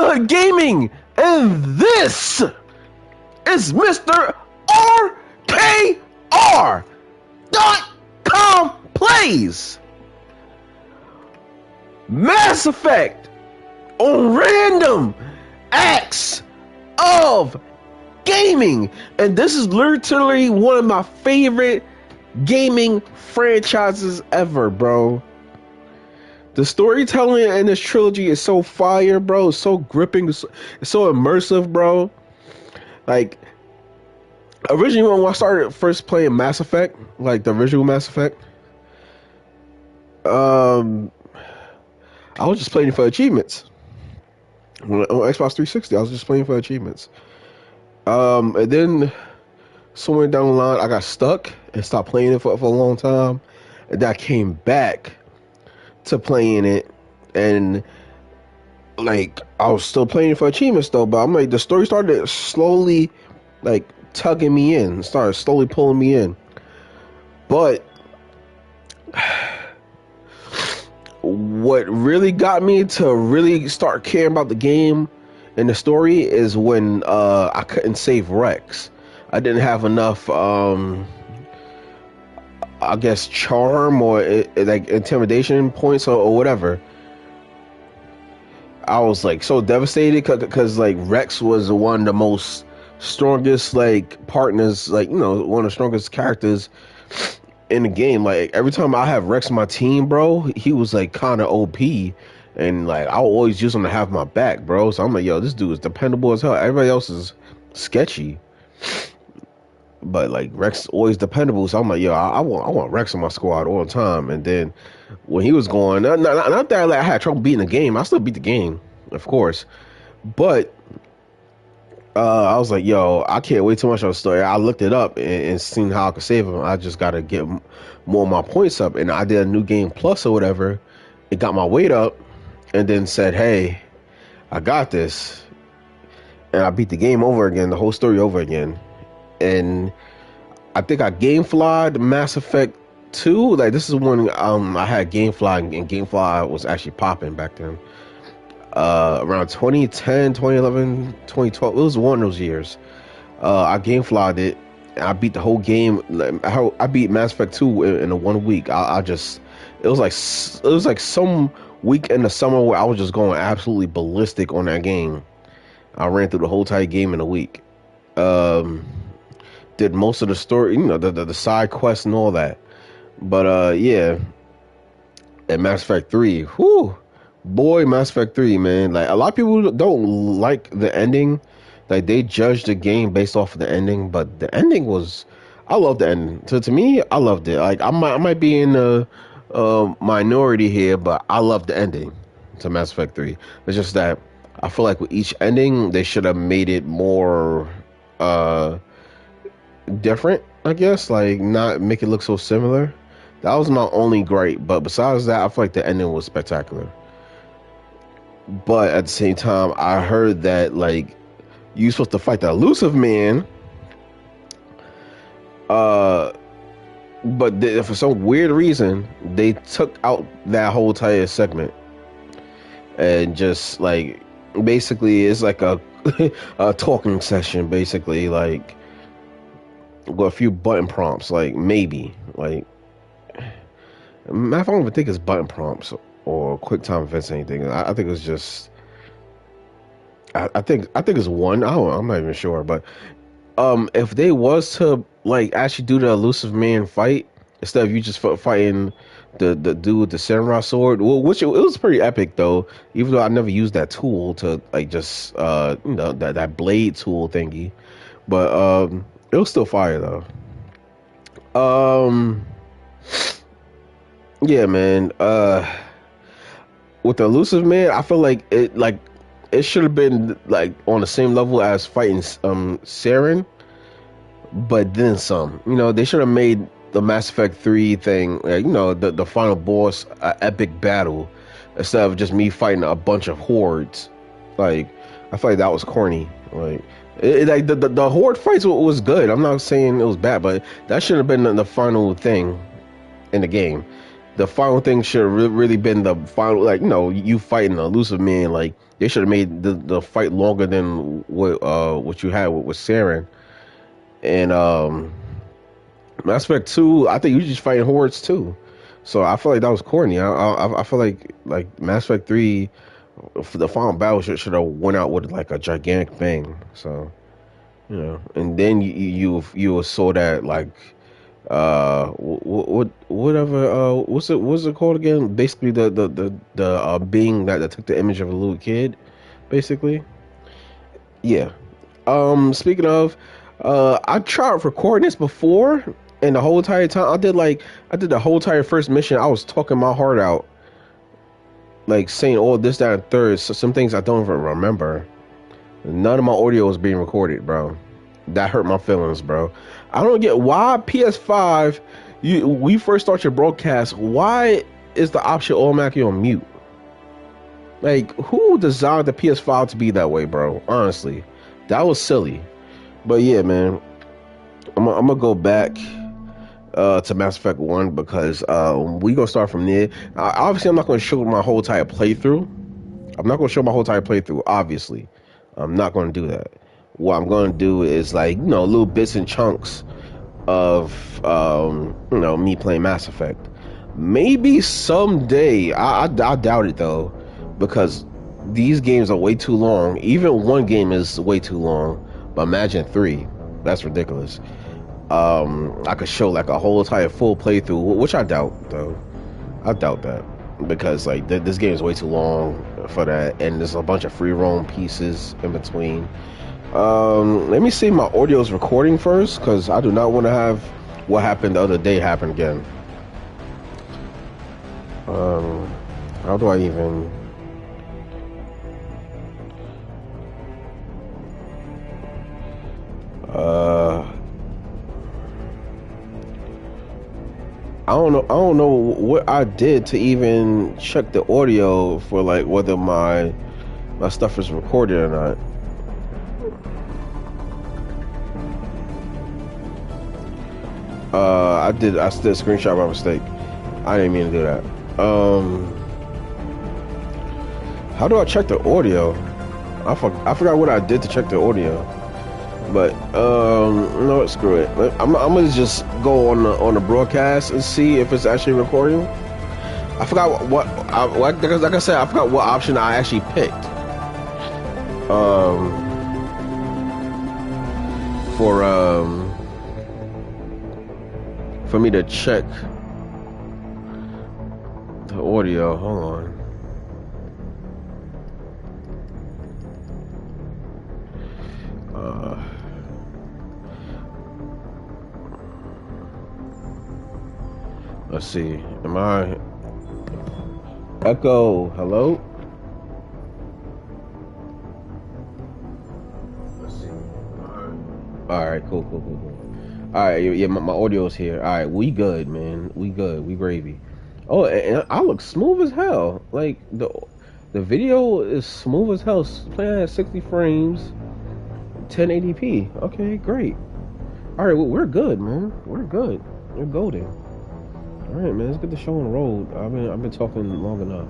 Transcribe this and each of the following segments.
Brotherhood Gaming, and this is Mr. RKR.com plays Mass Effect on random acts of gaming. And this is literally one of my favorite gaming franchises ever, bro. The storytelling in this trilogy is so fire, bro. It's so gripping. It's so immersive, bro. Like, originally when I started first playing Mass Effect, like the original Mass Effect, I was just playing for achievements. On Xbox 360, I was just playing for achievements. And then somewhere down the line, I got stuck and stopped playing it for a long time. And then I came back to playing it, and like I was still playing for achievements though, but I'm like, the story started slowly like tugging me in, started slowly pulling me in. But what really got me to really start caring about the game and the story is when I couldn't save Rex. I didn't have enough I guess charm or like intimidation points or whatever. I was like so devastated because like Rex was one of the most strongest like partners, like, you know, one of the strongest characters in the game. Like every time I have Rex on my team, bro, he was like kind of OP, and like I always use him to have my back, bro. So I'm like, yo, this dude is dependable as hell. Everybody else is sketchy, but like Rex is always dependable. So I'm like, yo, I want Rex on my squad all the time. And then when he was going, not that like I had trouble beating the game. I still beat the game, of course, but I was like, yo, I can't wait too much on the story. I looked it up and seen how I could save him. I just gotta get more of my points up, and I did a new game plus or whatever. It got my weight up, and then said, hey, I got this, and I beat the game over again, the whole story over again. And I think I GameFly'd Mass Effect 2. Like, this is when I had GameFly, and GameFly was actually popping back then. Around 2010, 2011, 2012. It was one of those years. I GameFly'd it, and I beat the whole game. I beat Mass Effect 2 in a 1 week. It was like some week in the summer where I was just going absolutely ballistic on that game. I ran through the whole entire game in a week. Did most of the story, you know, the side quests and all that. But yeah, and Mass Effect 3, whew, boy, Mass Effect 3, man. Like, a lot of people don't like the ending. Like, they judge the game based off of the ending, but the ending was, I love the ending. To me, I loved it. Like, I might be in the minority here, but I love the ending to Mass Effect 3. It's just that I feel like with each ending, they should have made it more different, I guess, like not make it look so similar. That was my only gripe, but besides that, I feel like the ending was spectacular. But at the same time, I heard that like you're supposed to fight the elusive man, but for some weird reason they took out that whole entire segment and just like basically it's like a a talking session, basically, like with a few button prompts, like maybe, like I don't even think it's button prompts or quick time events or anything. I think it's just, I think it's one. I'm not even sure, but if they was to like actually do the elusive man fight instead of you just fighting the dude with the samurai sword, which it was pretty epic though. Even though I never used that tool to like just you know, that blade tool thingy, but it was still fire though. Yeah, man. With the elusive man, I feel like it should have been like on the same level as fighting Saren, but then some. You know, they should have made the Mass Effect 3 thing, like, you know, the final boss epic battle instead of just me fighting a bunch of hordes. Like, I feel like that was corny. Like, like the horde fights was good. I'm not saying it was bad, but that should have been the final thing in the game. the final thing should have really been the final, like, you fighting the elusive man. Like, they should have made the fight longer than what you had with Saren. And Mass Effect 2, I think you just fighting hordes too. So I feel like that was corny. I feel like Mass Effect 3, for the final battle should have went out with like a gigantic bang. So, and then you saw that, like, whatever, what's it called again? Basically the being that took the image of a little kid, basically. Yeah. Speaking of, I tried recording this before, and the whole entire time I did the whole entire first mission. I was talking my heart out, like saying all this, that, and third. So some things I don't even remember. None of my audio was being recorded, bro. That hurt my feelings, bro. I don't get why PS5. We first start your broadcast. Why is the option automatically on mute? Like, who designed the PS5 to be that way, bro? Honestly, that was silly. But yeah, man, I'm gonna go back to Mass Effect 1 because we gonna start from there. Obviously, I'm not gonna show my whole entire playthrough. Obviously, I'm not gonna do that. What I'm gonna do is, like, little bits and chunks of me playing Mass Effect. Maybe someday. I doubt it though, because these games are way too long. Even one game is way too long. But imagine 3. That's ridiculous. I could show like a whole entire full playthrough, which I doubt though. I doubt that, because like this game is way too long for that, and there's a bunch of free roam pieces in between. Let me see my audio's recording first, because I do not want to have what happened the other day happen again. How do I even? I don't know what I did to even check the audio for, like, whether my stuff is recorded or not. I did a screenshot by mistake. I didn't mean to do that. How do I check the audio? I forgot what I did to check the audio. But no, screw it. I'm gonna just go on the broadcast and see if it's actually recording. I forgot what like I said, I forgot what option I actually picked. For me to check the audio. Hold on. Let's see. Am I echo? Hello? Let's see. All right. Cool. All right. Yeah, my audio is here. All right. We good, man. We good. We gravy. Oh, and I look smooth as hell. Like, the video is smooth as hell. Playing at 60 frames, 1080p. Okay, great. All right. Well, we're good, man. We're good. We're golden. All right, man. Let's get the show on the road. I've been talking long enough.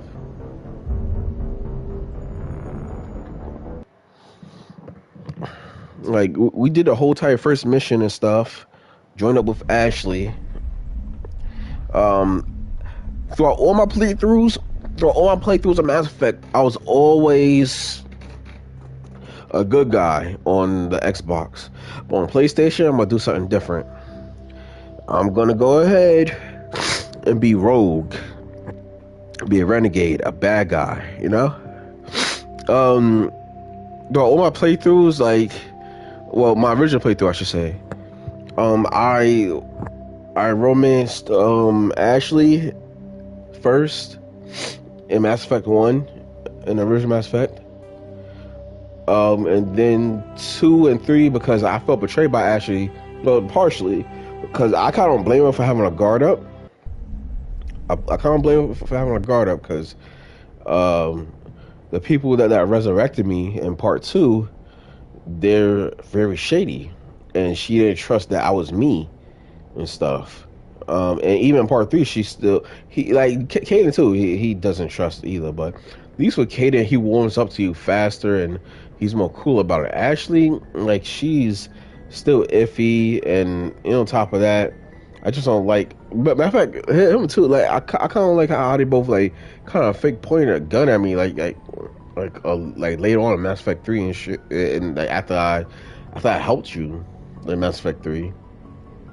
Like, we did the whole entire first mission and stuff. Joined up with Ashley. Throughout all my playthroughs of Mass Effect, I was always a good guy on the Xbox. But on PlayStation, I'm gonna do something different. I'm gonna go ahead and be rogue, be a renegade, a bad guy, all my playthroughs, my original playthrough, I should say, I romanced Ashley first in Mass Effect 1, in the original Mass Effect, and then 2 and 3, because I felt betrayed by Ashley, well, partially, because I kind of don't blame her for having a guard up. I kind of blame her for having a guard up, because the people that resurrected me in part 2, they're very shady, and she didn't trust that I was me and stuff. And even in part three, she's still he like Kaden too. He doesn't trust either, but at least with Kaden, he warms up to you faster and he's more cool about it. Ashley, like she's still iffy, and on top of that, I just don't like. But matter of fact, him too. Like I kind of like how they both like kind of fake pointed a gun at me, like later on in Mass Effect 3 and shit. And like after I helped you in Mass Effect 3,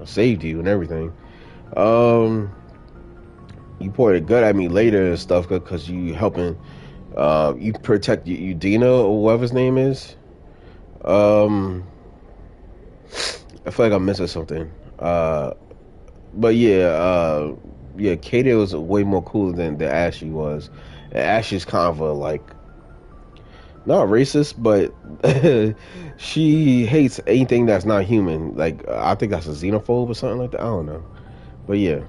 I saved you and everything. Um, you pointed a gun at me later and stuff because you helping. You protect Udina or whatever his name is. Um, I feel like I'm missing something. But yeah, Katie was way more cool than Ashley was. And Ashley's kind of a like not racist, but she hates anything that's not human. Like I think that's a xenophobe or something like that. I don't know, but yeah,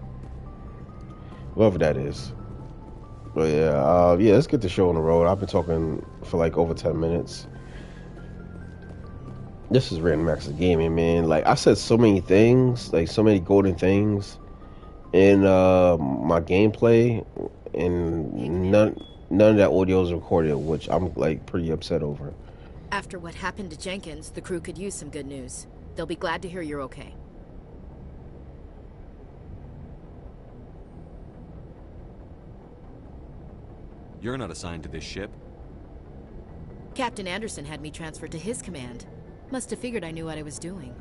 whatever that is. But yeah, let's get the show on the road. I've been talking for like over 10 minutes. This is Random Access Gaming, man. Like I said so many things, like so many golden things in my gameplay, and none of that audio is recorded, which I'm like pretty upset over. After what happened to Jenkins, the crew could use some good news. They'll be glad to hear you're okay. You're not assigned to this ship. Captain Anderson had me transferred to his command. Must have figured I knew what I was doing.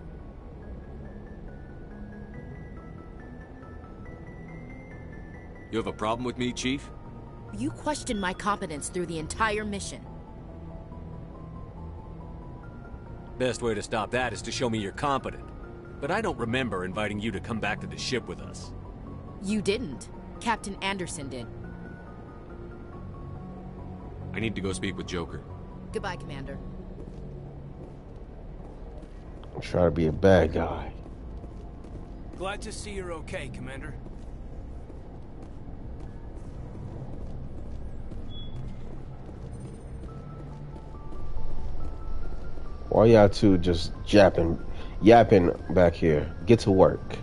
You have a problem with me, Chief? You questioned my competence through the entire mission. Best way to stop that is to show me you're competent. But I don't remember inviting you to come back to the ship with us. You didn't. Captain Anderson did. I need to go speak with Joker. Goodbye, Commander. I'm trying to be a bad guy. Glad to see you're okay, Commander. Why y'all two just yapping back here? Get to work.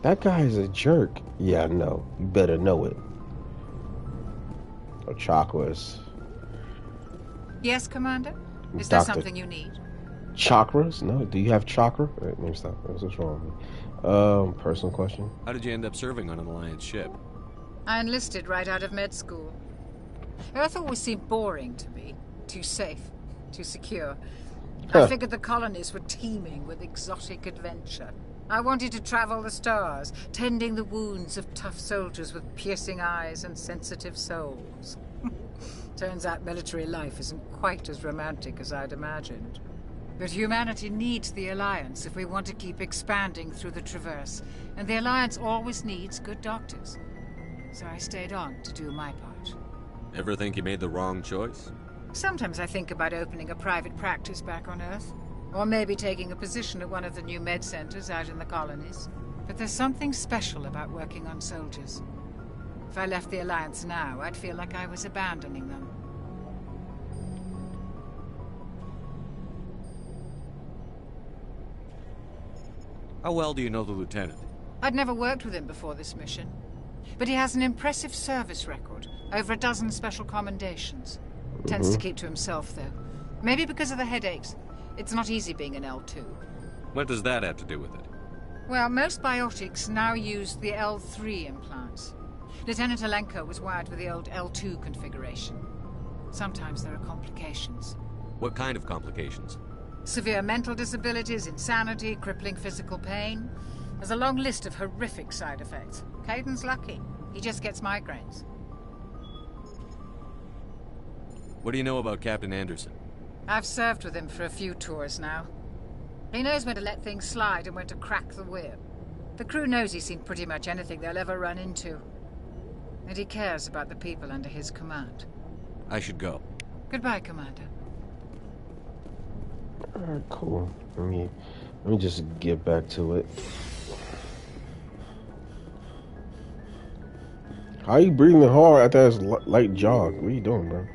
That guy's a jerk. Yeah, I know. You better know it. Or chakras. Yes, Commander? Is Doctor. there something you need? Chakras? No. Do you have chakra? Wait, let me stop. What's wrong with me? Personal question. How did you end up serving on an Alliance ship? I enlisted right out of med school. Earth always seemed boring to me. Too safe, too secure. I figured the colonies were teeming with exotic adventure. I wanted to travel the stars, tending the wounds of tough soldiers with piercing eyes and sensitive souls. Turns out military life isn't quite as romantic as I'd imagined. But humanity needs the Alliance if we want to keep expanding through the Traverse, and the Alliance always needs good doctors. So I stayed on to do my part. Ever think you made the wrong choice? Sometimes I think about opening a private practice back on Earth. Or maybe taking a position at one of the new med centers out in the colonies. But there's something special about working on soldiers. If I left the Alliance now, I'd feel like I was abandoning them. How well do you know the Lieutenant? I'd never worked with him before this mission. But he has an impressive service record. Over a dozen special commendations. Tends to keep to himself, though. Maybe because of the headaches. It's not easy being an L2. What does that have to do with it? Well, most biotics now use the L3 implants. Lieutenant Alenko was wired with the old L2 configuration. Sometimes there are complications. What kind of complications? Severe mental disabilities, insanity, crippling physical pain. There's a long list of horrific side effects. Caden's lucky. He just gets migraines. What do you know about Captain Anderson? I've served with him for a few tours now. He knows when to let things slide and when to crack the whip. The crew knows he's seen pretty much anything they'll ever run into. And he cares about the people under his command. I should go. Goodbye, Commander. Alright, cool. Let me just get back to it. How you breathing hard after that light jog? What are you doing, bro?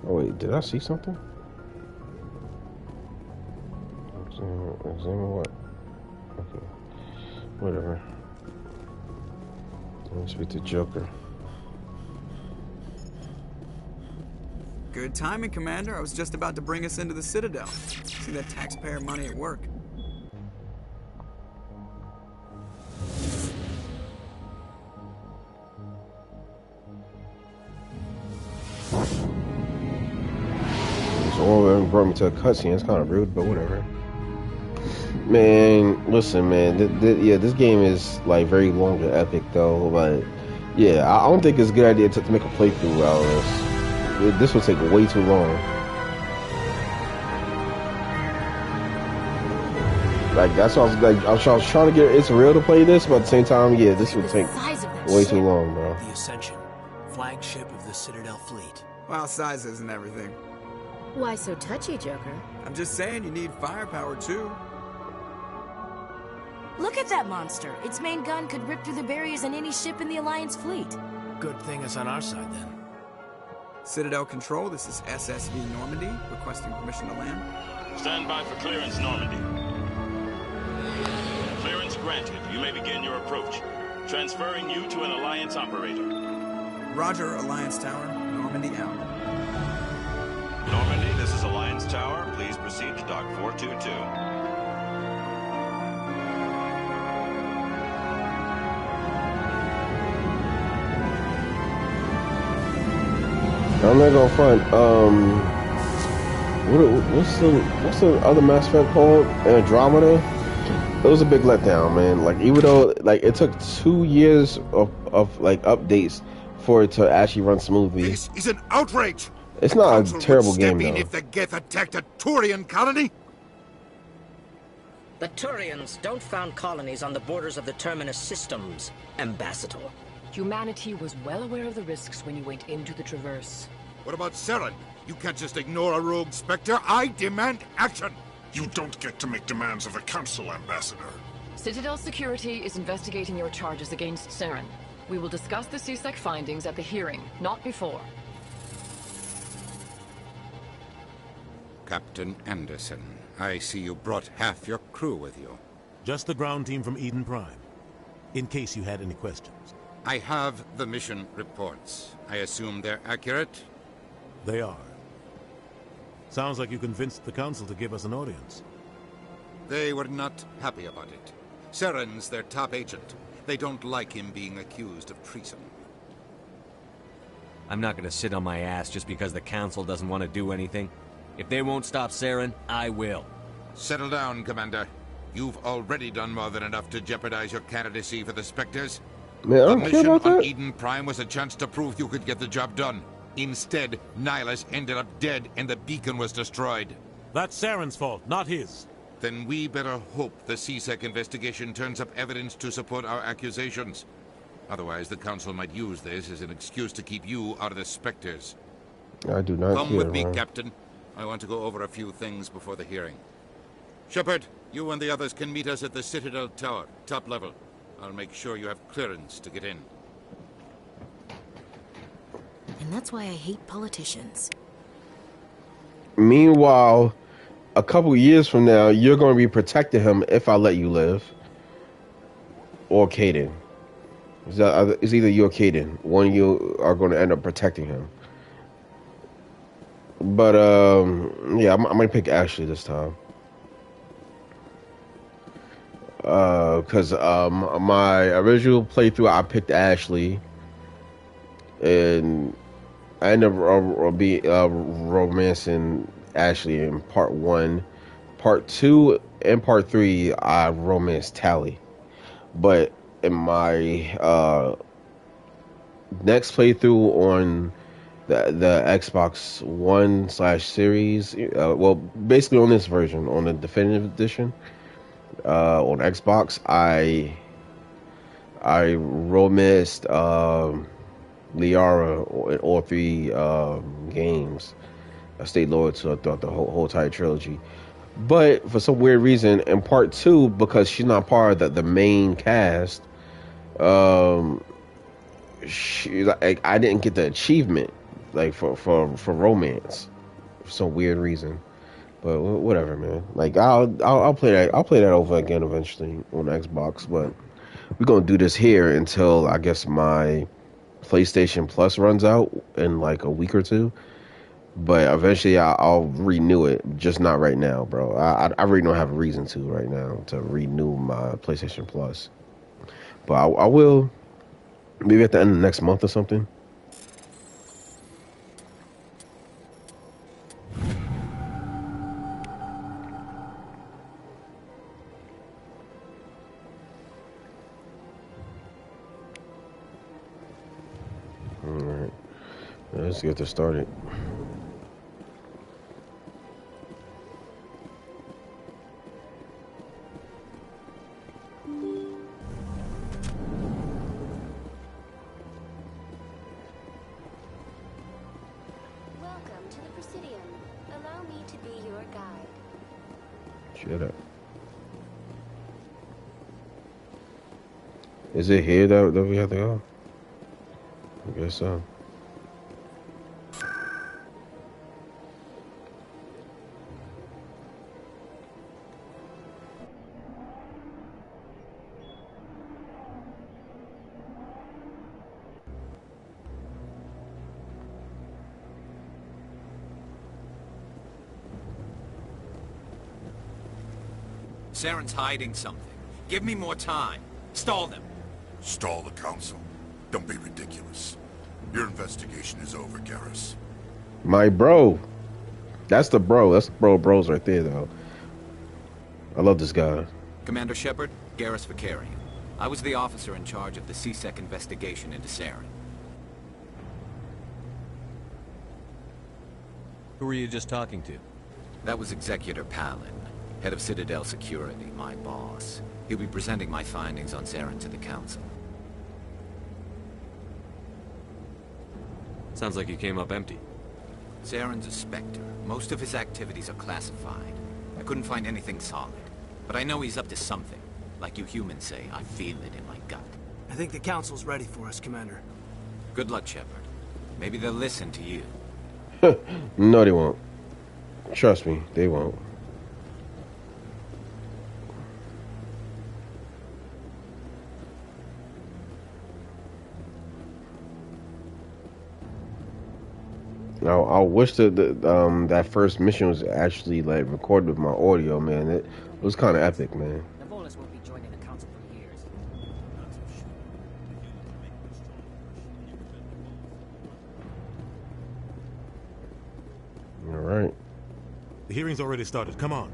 Oh wait, did I see something? Examine what? Okay, whatever. Let me speak to Joker. Good timing, Commander. I was just about to bring us into the Citadel. See that taxpayer money at work. So brought me to a cutscene. It's kind of rude, but whatever. Man, listen, man. Yeah, this game is like very long and epic, though. But yeah, I don't think it's a good idea to make a playthrough out of this. This would take way too long. Like that's what I was like. I was trying to get It's Real to play this, but at the same time, yeah, this would take way too long, bro. The Ascension, flagship of the Citadel fleet. Well, size isn't everything. Why so touchy, Joker? I'm just saying you need firepower too. Look at that monster. Its main gun could rip through the barriers in any ship in the Alliance fleet. Good thing it's on our side then. Citadel Control, this is SSV Normandy, requesting permission to land. Stand by for clearance, Normandy. Clearance granted. You may begin your approach. Transferring you to an Alliance operator. Roger, Alliance Tower. Normandy out. Normandy, this is Alliance Tower. Please proceed to Dock 422. I'm not gonna front. What's the other Mass Effect called? Andromeda. It was a big letdown, man. Like even though like it took 2 years of like updates for it to actually run smoothly. This is an outrage. It's not Council a terrible would game step in though. if the Geth attacked a Turian colony. The Turians don't found colonies on the borders of the Terminus systems, Ambassador. Humanity was well aware of the risks when you went into the Traverse. What about Saren? You can't just ignore a rogue Spectre. I demand action. You don't get to make demands of the Council, Ambassador. Citadel Security is investigating your charges against Saren. We will discuss the CSEC findings at the hearing, not before. Captain Anderson, I see you brought half your crew with you. Just the ground team from Eden Prime, in case you had any questions. I have the mission reports. I assume they're accurate? They are. Sounds like you convinced the Council to give us an audience. They were not happy about it. Saren's their top agent. They don't like him being accused of treason. I'm not gonna sit on my ass just because the Council doesn't want to do anything. If they won't stop Saren, I will. Settle down, Commander. You've already done more than enough to jeopardize your candidacy for the Spectres. Man, I don't the care mission about on that. Eden Prime was a chance to prove you could get the job done. Instead, Nihilus ended up dead and the beacon was destroyed. That's Saren's fault, not his. Then we better hope the CSEC investigation turns up evidence to support our accusations. Otherwise, the Council might use this as an excuse to keep you out of the Spectres. I do not Come care, with me, man. Captain. I want to go over a few things before the hearing. Shepard, you and the others can meet us at the Citadel Tower, top level. I'll make sure you have clearance to get in. And that's why I hate politicians. Meanwhile, a couple years from now, you're going to be protecting him if I let you live. Or Caden. It's either you or Caden. One of you are going to end up protecting him. But, yeah, I might pick Ashley this time. Because my original playthrough, I picked Ashley. And I ended up romancing Ashley in part 1. Part 2 and part 3, I romanced Tally. But in my next playthrough on the Xbox One /Series, well, basically on this version, on the definitive edition, on Xbox, I romanced Liara in all 3 games. I stayed loyal to her throughout the whole entire trilogy. But for some weird reason, in part 2, because she's not part of the main cast, I didn't get the achievement. like for romance, for some weird reason. But whatever, man. Like I'll play that. I'll play that over again eventually on Xbox. But we're gonna do this here until I guess my PlayStation Plus runs out in like a week or two. But eventually I'll renew it, just not right now, bro. I really don't have a reason to right now to renew my PlayStation Plus. But I will maybe at the end of next month or something. All right, let's get this started. Shut up. Is it here that we have to go? I guess so. Saren's hiding something. Give me more time. Stall them. Stall the council? Don't be ridiculous. Your investigation is over, Garrus. My bro. That's the bro. That's the bros right there, though. I love this guy. Commander Shepard, Garrus Vakarian. I was the officer in charge of the C-Sec investigation into Saren. Who were you just talking to? That was Executor Palin, head of Citadel Security, my boss. He'll be presenting my findings on Saren to the Council. Sounds like you came up empty. Saren's a Spectre. Most of his activities are classified. I couldn't find anything solid. But I know he's up to something. Like you humans say, I feel it in my gut. I think the Council's ready for us, Commander. Good luck, Shepard. Maybe they'll listen to you. No, they won't. Trust me, they won't. Now, I wish that first mission was actually like recorded with my audio, man. It was kind of epic, man. Nevolis won't be joining the council for years. All right. The hearing's already started. Come on.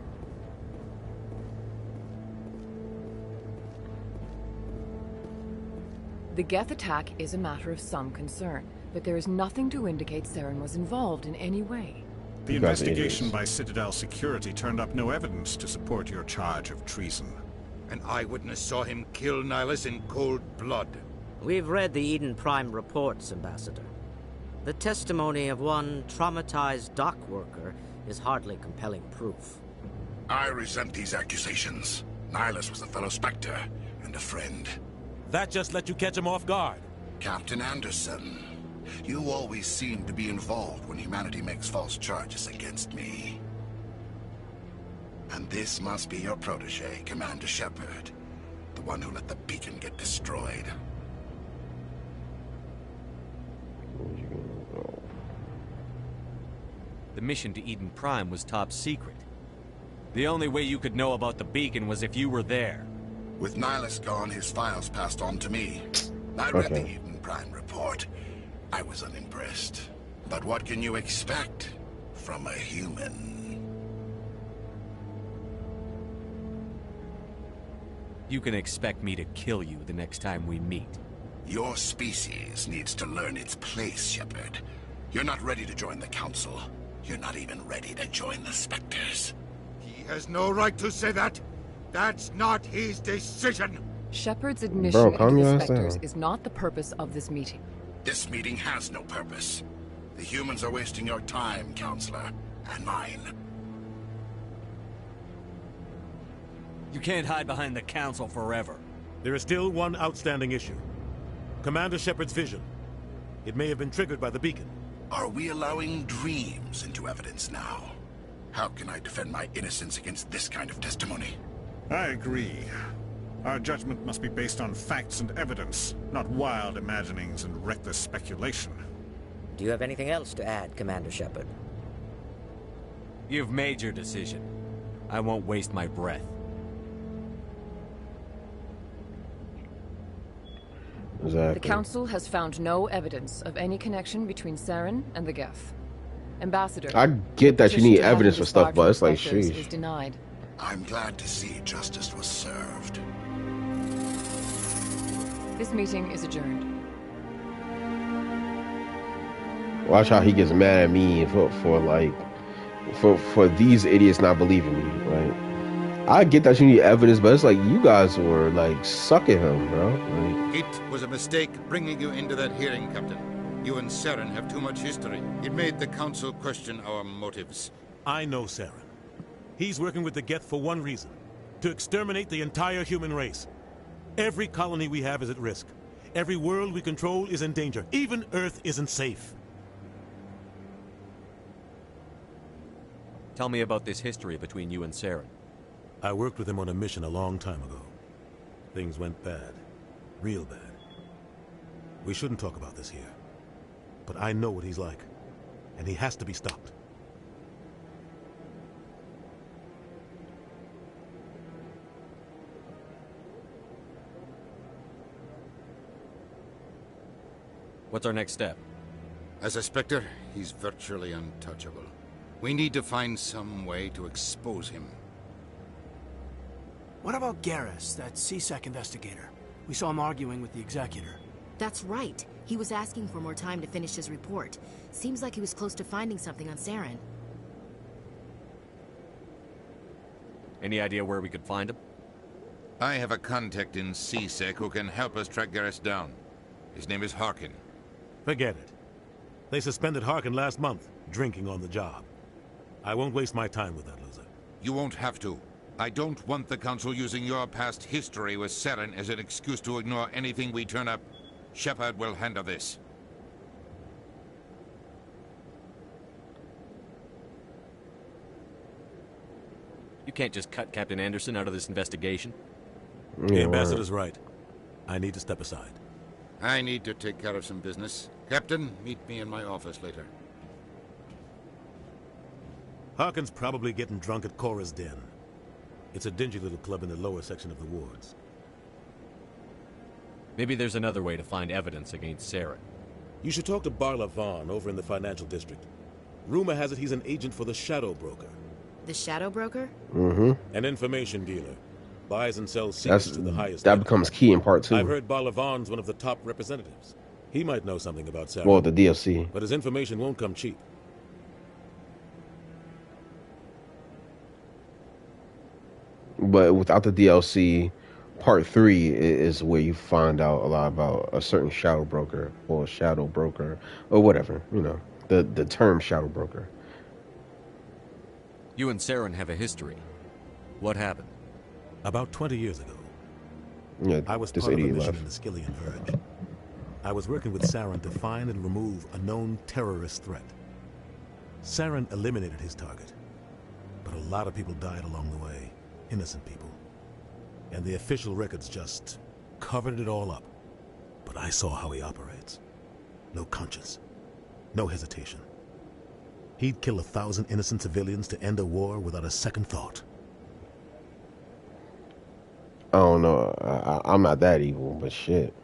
The Geth attack is a matter of some concern, but there is nothing to indicate Saren was involved in any way. The investigation by Citadel Security turned up no evidence to support your charge of treason. An eyewitness saw him kill Nihilus in cold blood. We've read the Eden Prime reports, Ambassador. The testimony of one traumatized dock worker is hardly compelling proof. I resent these accusations. Nihilus was a fellow Spectre and a friend. That just let you catch him off guard. Captain Anderson, you always seem to be involved when humanity makes false charges against me. And this must be your protege, Commander Shepard. The one who let the beacon get destroyed. The mission to Eden Prime was top secret. The only way you could know about the beacon was if you were there. With Nihilus gone, his files passed on to me. I read the Eden Prime report. I was unimpressed. But what can you expect from a human? You can expect me to kill you the next time we meet. Your species needs to learn its place, Shepard. You're not ready to join the Council. You're not even ready to join the Spectres. He has no right to say that. That's not his decision. Shepard's admission into the Spectres is not the purpose of this meeting. This meeting has no purpose. The humans are wasting your time, Counselor, and mine. You can't hide behind the Council forever. There is still one outstanding issue. Commander Shepard's vision. It may have been triggered by the beacon. Are we allowing dreams into evidence now? How can I defend my innocence against this kind of testimony? I agree. Our judgment must be based on facts and evidence, not wild imaginings and reckless speculation. Do you have anything else to add, Commander Shepard? You've made your decision. I won't waste my breath. Exactly. The Council has found no evidence of any connection between Saren and the Geth. Ambassador, I get that you need petition to have evidence him for stuff, disbarred but from it's like, Spectres sheesh. is denied. I'm glad to see justice was served. This meeting is adjourned. Watch how he gets mad at me for these idiots not believing me. Like, I get that you need evidence, but it's like you guys were like sucking him, bro. Like, It was a mistake bringing you into that hearing, Captain. You and Saren have too much history. It made the Council question our motives. I know Saren. He's working with the Geth for one reason: to exterminate the entire human race. Every colony we have is at risk. Every world we control is in danger. Even Earth isn't safe. Tell me about this history between you and Saren. I worked with him on a mission a long time ago. Things went bad. Real bad. We shouldn't talk about this here. But I know what he's like. And he has to be stopped. What's our next step? As a Spectre, he's virtually untouchable. We need to find some way to expose him. What about Garrus, that CSEC investigator? We saw him arguing with the Executor. That's right. He was asking for more time to finish his report. Seems like he was close to finding something on Saren. Any idea where we could find him? I have a contact in CSEC who can help us track Garrus down. His name is Harkin. Forget it. They suspended Harkin last month, drinking on the job. I won't waste my time with that loser. You won't have to. I don't want the Council using your past history with Saren as an excuse to ignore anything we turn up. Shepard will handle this. You can't just cut Captain Anderson out of this investigation. The ambassador's right. I need to step aside. I need to take care of some business. Captain, meet me in my office later. Harkin's probably getting drunk at Cora's Den. It's a dingy little club in the lower section of the wards. Maybe there's another way to find evidence against Saren. You should talk to Barla Vaughn over in the financial district. Rumor has it he's an agent for the Shadow Broker. The Shadow Broker? Mm-hmm. An information dealer. Buys and sells secrets to the highest that level. becomes key in part 2. I've heard Barla Vaughn's one of the top representatives. He might know something about Saren. Well, the DLC. But his information won't come cheap. But without the DLC, part 3 is where you find out a lot about a certain shadow broker or shadow broker or whatever, you know, the term shadow broker. You and Saren have a history. What happened? About 20 years ago, Yeah, I was this part of a idiot mission left. in the Skillian Verge. I was working with Saren to find and remove a known terrorist threat. Saren eliminated his target, but a lot of people died along the way. Innocent people. And the official records just covered it all up. But I saw how he operates. No conscience. No hesitation. He'd kill 1,000 innocent civilians to end a war without a second thought. I don't know. I'm not that evil, but shit.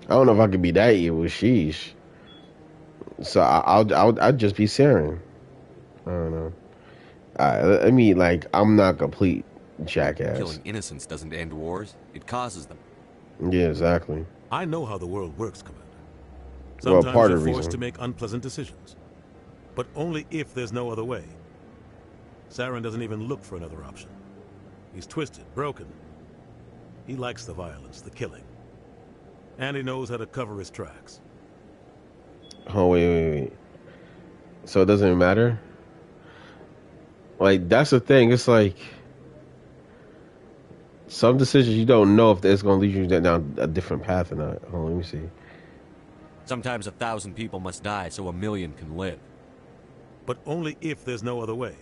I don't know if I could be that evil. Sheesh. So I'll just be Saren. I don't know. I mean, like, I'm not complete jackass. Killing innocents doesn't end wars. It causes them. Yeah, exactly. I know how the world works, Commander. Well, Sometimes part you're of the forced reason. to make unpleasant decisions. But only if there's no other way. Saren doesn't even look for another option. He's twisted, broken. He likes the violence, the killing. And he knows how to cover his tracks. Oh, wait. So it doesn't matter. Like that's the thing. It's like some decisions you don't know if it's going to lead you down a different path or not. Oh, let me see. Sometimes 1,000 people must die so 1,000,000 can live. But only if there's no other way.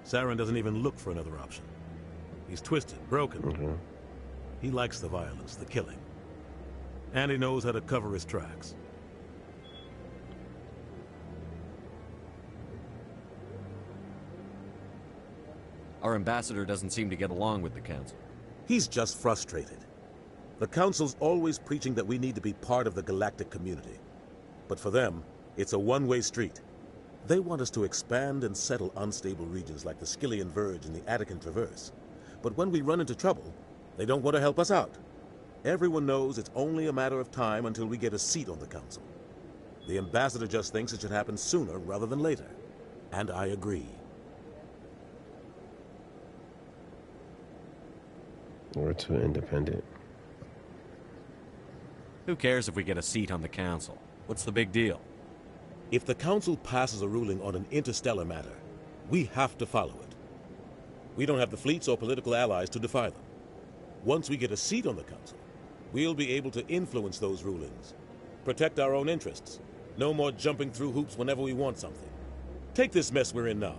Saren doesn't even look for another option. He's twisted, broken. Mm-hmm. He likes the violence, the killing. And he knows how to cover his tracks. Our ambassador doesn't seem to get along with the council. He's just frustrated. The council's always preaching that we need to be part of the galactic community. But for them, it's a one-way street. They want us to expand and settle unstable regions like the Skillian Verge and the Attican Traverse. But when we run into trouble, they don't want to help us out. Everyone knows it's only a matter of time until we get a seat on the council. The ambassador just thinks it should happen sooner rather than later. And I agree. We're too independent. Who cares if we get a seat on the council? What's the big deal? If the council passes a ruling on an interstellar matter, we have to follow it. We don't have the fleets or political allies to defy them. Once we get a seat on the council, we'll be able to influence those rulings, protect our own interests. No more jumping through hoops whenever we want something. Take this mess we're in now.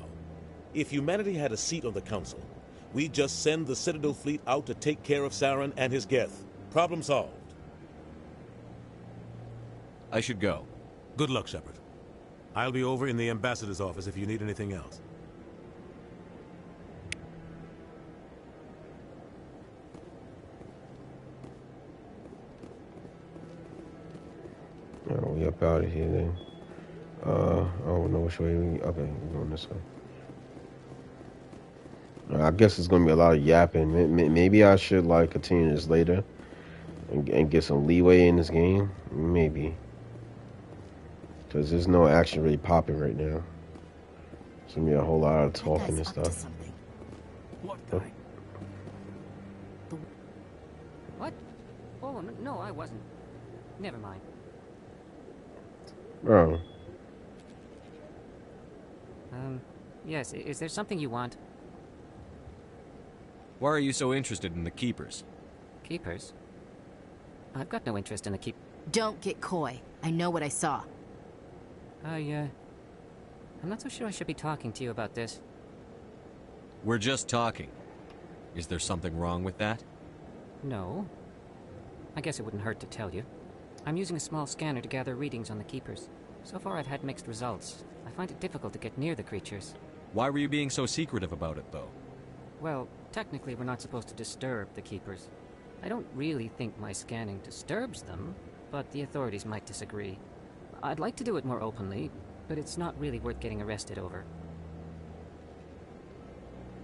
If humanity had a seat on the council, we'd just send the Citadel fleet out to take care of Saren and his Geth. Problem solved. I should go. Good luck, Shepard. I'll be over in the ambassador's office if you need anything else. Oh, we up out of here then. I don't know which way we... Okay, we're going this way. I guess it's gonna be a lot of yapping. Maybe I should like continue this later and get some leeway in this game. Maybe, because there's no action really popping right now. It's gonna be a whole lot of talking and stuff. What guy? What? Oh, no, I wasn't. Never mind. Bro. Yes, is there something you want? Why are you so interested in the Keepers? Keepers? I've got no interest in the keep... Don't get coy. I know what I saw. I'm not so sure I should be talking to you about this. We're just talking. Is there something wrong with that? No. I guess it wouldn't hurt to tell you. I'm using a small scanner to gather readings on the Keepers. So far I've had mixed results. I find it difficult to get near the creatures. Why were you being so secretive about it, though? Well, technically we're not supposed to disturb the Keepers. I don't really think my scanning disturbs them, but the authorities might disagree. I'd like to do it more openly, but it's not really worth getting arrested over.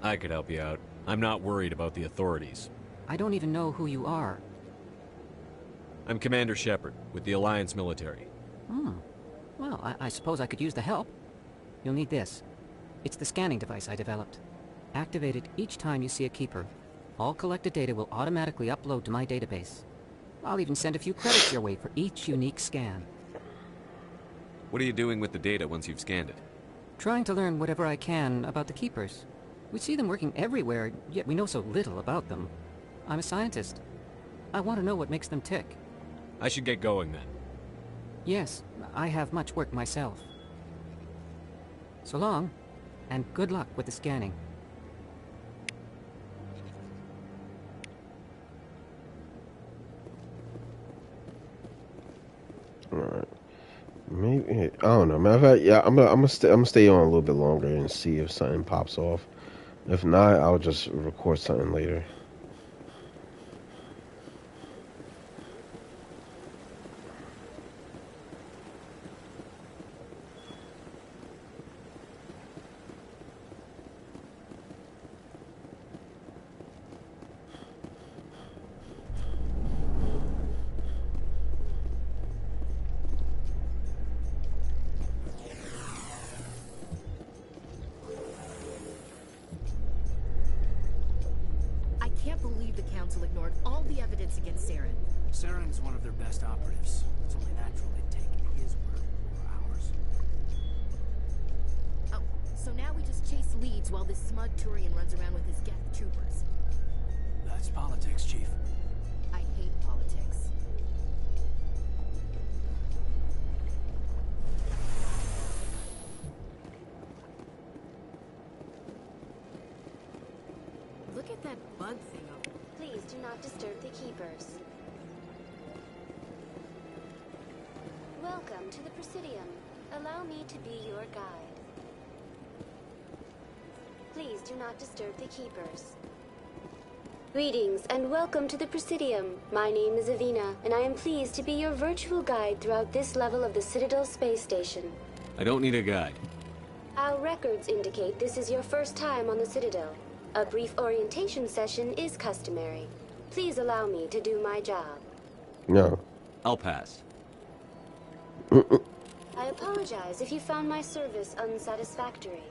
I could help you out. I'm not worried about the authorities. I don't even know who you are. I'm Commander Shepard, with the Alliance military. Well, I suppose I could use the help. You'll need this. It's the scanning device I developed. Activate it each time you see a Keeper. All collected data will automatically upload to my database. I'll even send a few credits your way for each unique scan. What are you doing with the data once you've scanned it? Trying to learn whatever I can about the Keepers. We see them working everywhere, yet we know so little about them. I'm a scientist. I want to know what makes them tick. I should get going then. Yes, I have much work myself. So long, and good luck with the scanning. All right. Maybe I don't know. Matter of fact, yeah, I'm gonna stay on a little bit longer and see if something pops off. If not, I'll just record something later. Ignored all the evidence against Saren. Saren's one of their best operatives. It's only natural they take his word over ours. So now we just chase leads while this smug Turian runs around with his Geth troopers. That's politics, Chief. I hate politics. Look at that bug thing over there. Please do not disturb the keepers. Welcome to the Presidium. Allow me to be your guide. Please do not disturb the keepers. Greetings and welcome to the Presidium. My name is Avina, and I am pleased to be your virtual guide throughout this level of the Citadel space station. I don't need a guide. Our records indicate this is your first time on the Citadel. A brief orientation session is customary. Please allow me to do my job. No. I'll pass. I apologize if you found my service unsatisfactory.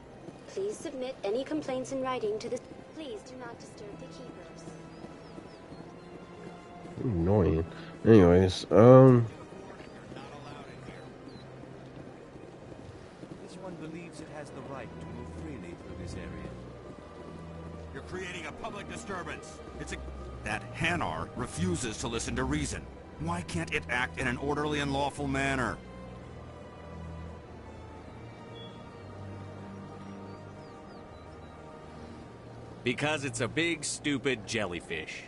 Please submit any complaints in writing to the... Please do not disturb the keepers. Annoying. Anyways, This one believes it has the right to move freely through this area. You're creating a public disturbance. That Hanar refuses to listen to reason. Why can't it act in an orderly and lawful manner? Because it's a big, stupid jellyfish.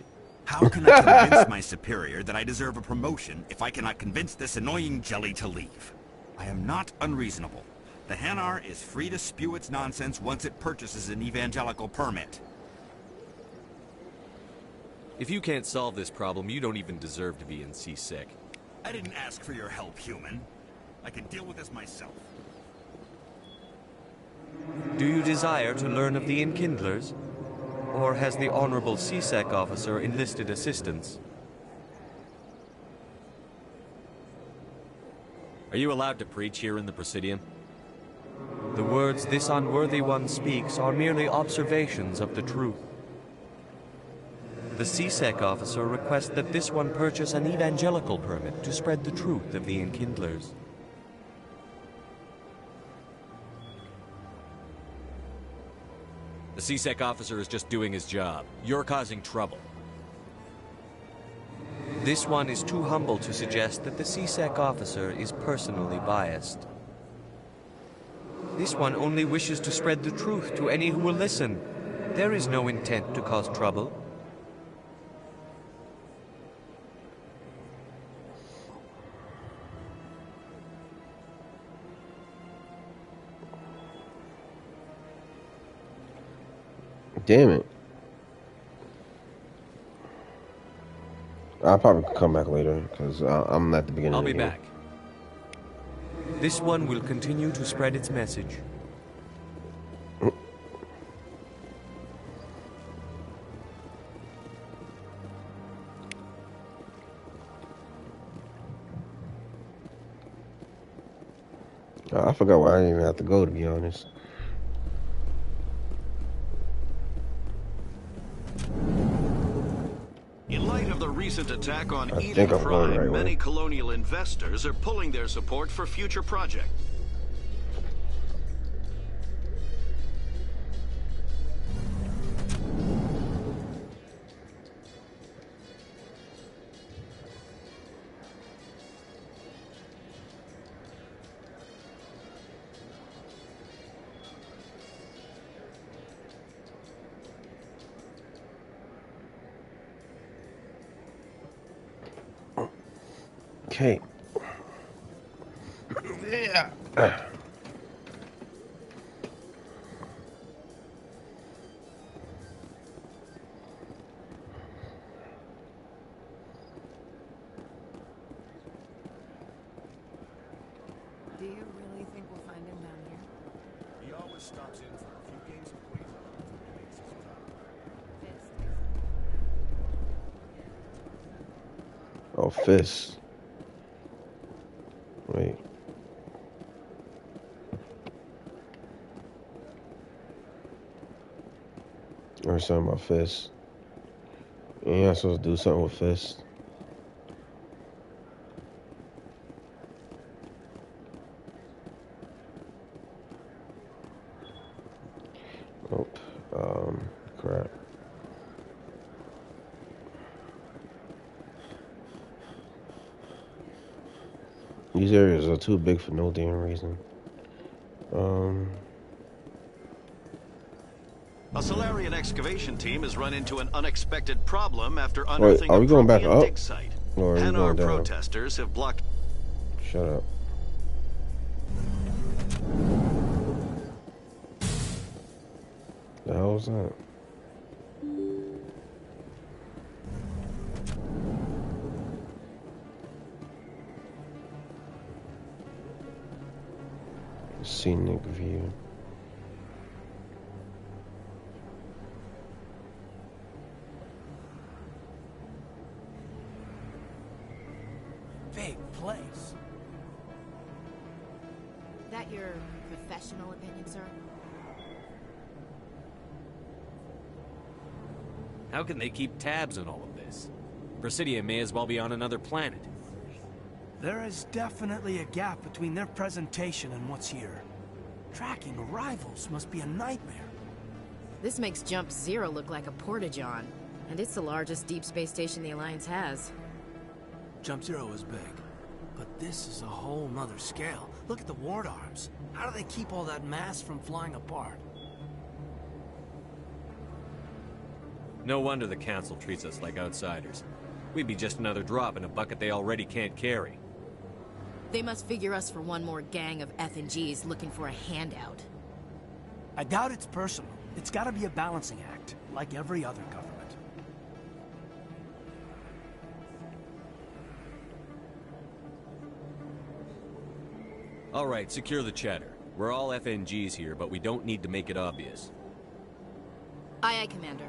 How can I convince my superior that I deserve a promotion if I cannot convince this annoying jelly to leave? I am not unreasonable. The Hanar is free to spew its nonsense once it purchases an evangelical permit. If you can't solve this problem, you don't even deserve to be in C-Sec. I didn't ask for your help, human. I can deal with this myself. Do you desire to learn of the Enkindlers? Or has the Honorable C-Sec officer enlisted assistance? Are you allowed to preach here in the Presidium? The words this unworthy one speaks are merely observations of the truth. The C-Sec officer requests that this one purchase an evangelical permit to spread the truth of the Enkindlers. The C-Sec officer is just doing his job. You're causing trouble. This one is too humble to suggest that the C-Sec officer is personally biased. This one only wishes to spread the truth to any who will listen. There is no intent to cause trouble. Damn it. I'll probably come back later, because I'm at the beginning I'll of the be game. back. This one will continue to spread its message. I forgot where I didn't even have to go, to be honest. In light of the recent attack on I Eden think I'm going the Prime, right many way. colonial investors are pulling their support for future projects. Okay. Yeah. Do you really think we'll find him down here? He always stops in for a few games of Quasar after he makes his time. Oh, fist. Wait. Or something about fist. Ain't I supposed to do something with fist? Nope. Crap. These areas are too big for no damn reason. A Solarian excavation team has run into an unexpected problem after Wait, unearthing are we going a back Prothean up? dig site. Or are we Hanar going down? protesters have blocked. Shut up. The hell was that? Scenic view. Big place. That your professional opinion, sir? How can they keep tabs on all of this? Presidium may as well be on another planet. There is definitely a gap between their presentation and what's here. Tracking arrivals must be a nightmare. This makes Jump Zero look like a porta-john, and it's the largest deep space station the Alliance has. Jump Zero is big, but this is a whole nother scale. Look at the ward arms. How do they keep all that mass from flying apart? No wonder the Council treats us like outsiders. We'd be just another drop in a bucket they already can't carry. They must figure us for one more gang of F&Gs looking for a handout. I doubt it's personal. It's gotta be a balancing act, like every other government. All right, secure the chatter. We're all FNGs here, but we don't need to make it obvious. Aye, aye, Commander.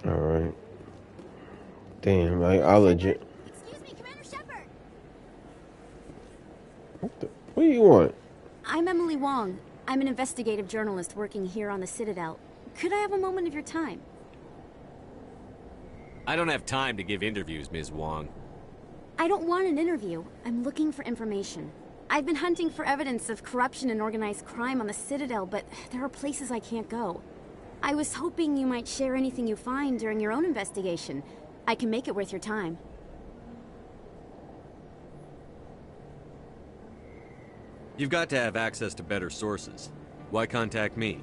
Alright. Damn, I legit. Excuse me, Commander Shepard. What do you want? I'm Emily Wong. I'm an investigative journalist working here on the Citadel. Could I have a moment of your time? I don't have time to give interviews, Ms. Wong. I don't want an interview. I'm looking for information. I've been hunting for evidence of corruption and organized crime on the Citadel, but there are places I can't go. I was hoping you might share anything you find during your own investigation. I can make it worth your time. You've got to have access to better sources. Why contact me?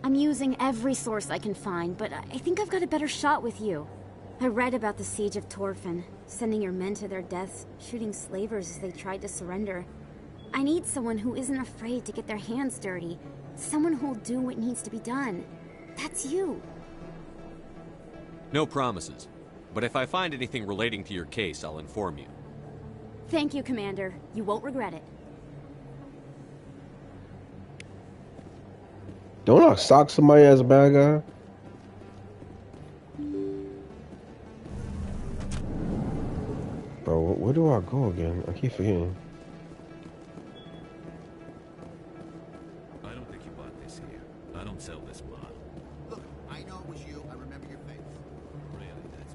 I'm using every source I can find, but I think I've got a better shot with you. I read about the siege of Torfin, sending your men to their deaths, shooting slavers as they tried to surrender. I need someone who isn't afraid to get their hands dirty. Someone who'll do what needs to be done. That's you. No promises. But if I find anything relating to your case, I'll inform you. Thank you, Commander. You won't regret it. Don't I sock somebody as a bad guy? Bro, where do I go again? I keep forgetting. I don't think you bought this here. I don't sell this model. Look, I know it was you. I remember your face. Really, that's...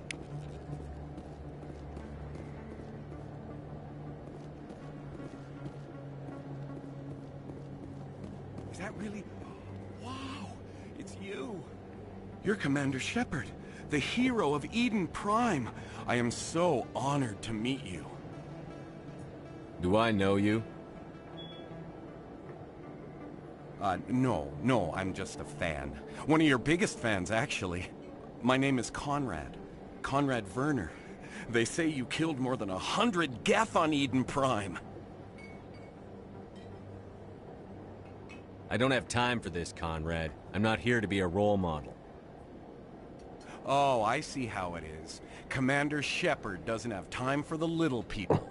Is that really... Wow! It's you! You're Commander Shepard, the hero of Eden Prime. I am so honored to meet you. Do I know you? No, I'm just a fan. One of your biggest fans, actually. My name is Conrad. Conrad Werner. They say you killed more than 100 Geth on Eden Prime. I don't have time for this, Conrad. I'm not here to be a role model. Oh, I see how it is. Commander Shepard doesn't have time for the little people.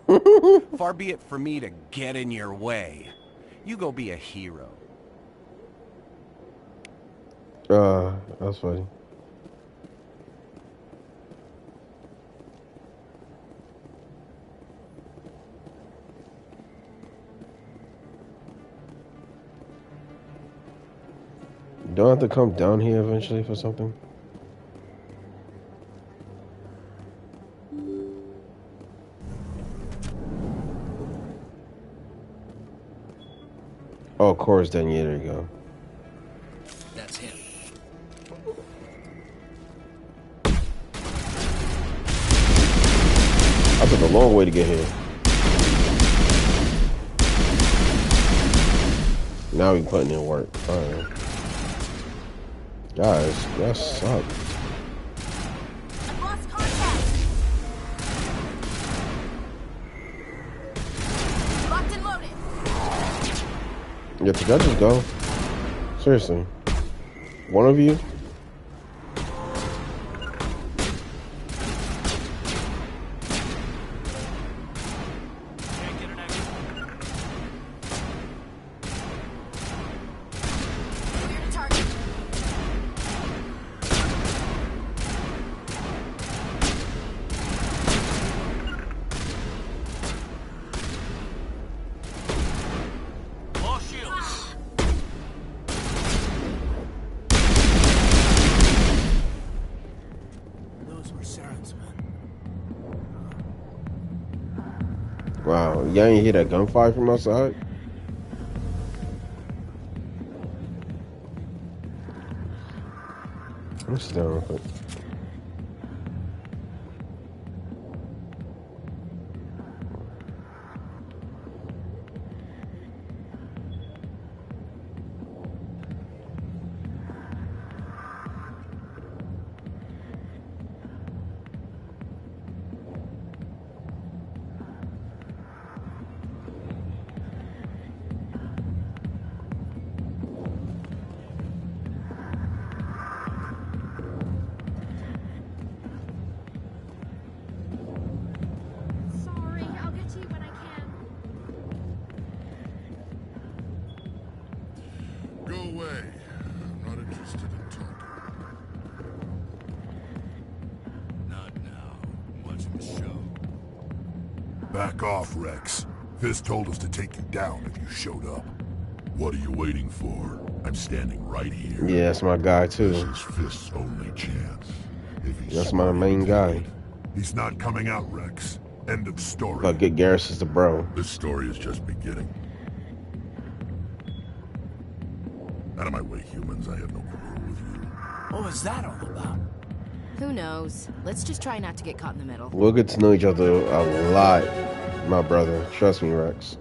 Far be it for me to get in your way. You go be a hero. That's funny. Don't I have to come down here eventually for something? Oh, of course, then yeah, there you go. That's him. I took a long way to get here. Now we putting in work. Alright. Guys, that suck. I've lost contact. Locked and loaded. Yeah, could y'all just go? Seriously. One of you? Wow, y'all ain't hear that gunfire from outside? Let me sit down real quick. Sorry, I'll get to you when I can. Go away. I'm not interested in talking. Not now. I'm watching the show. Back off, Rex. Fist told us to take you down if you showed up. What are you waiting for? I'm standing right here. Yeah, that's my guy too. This is Fist's only chance. If he's That's my main guy. He's not coming out, Rex. End of story. But get Garrus as the bro. This story is just beginning. Out of my way, humans. I have no quarrel with you. What was that all about? Who knows? Let's just try not to get caught in the middle. We'll get to know each other a lot, my brother. Trust me, Rex.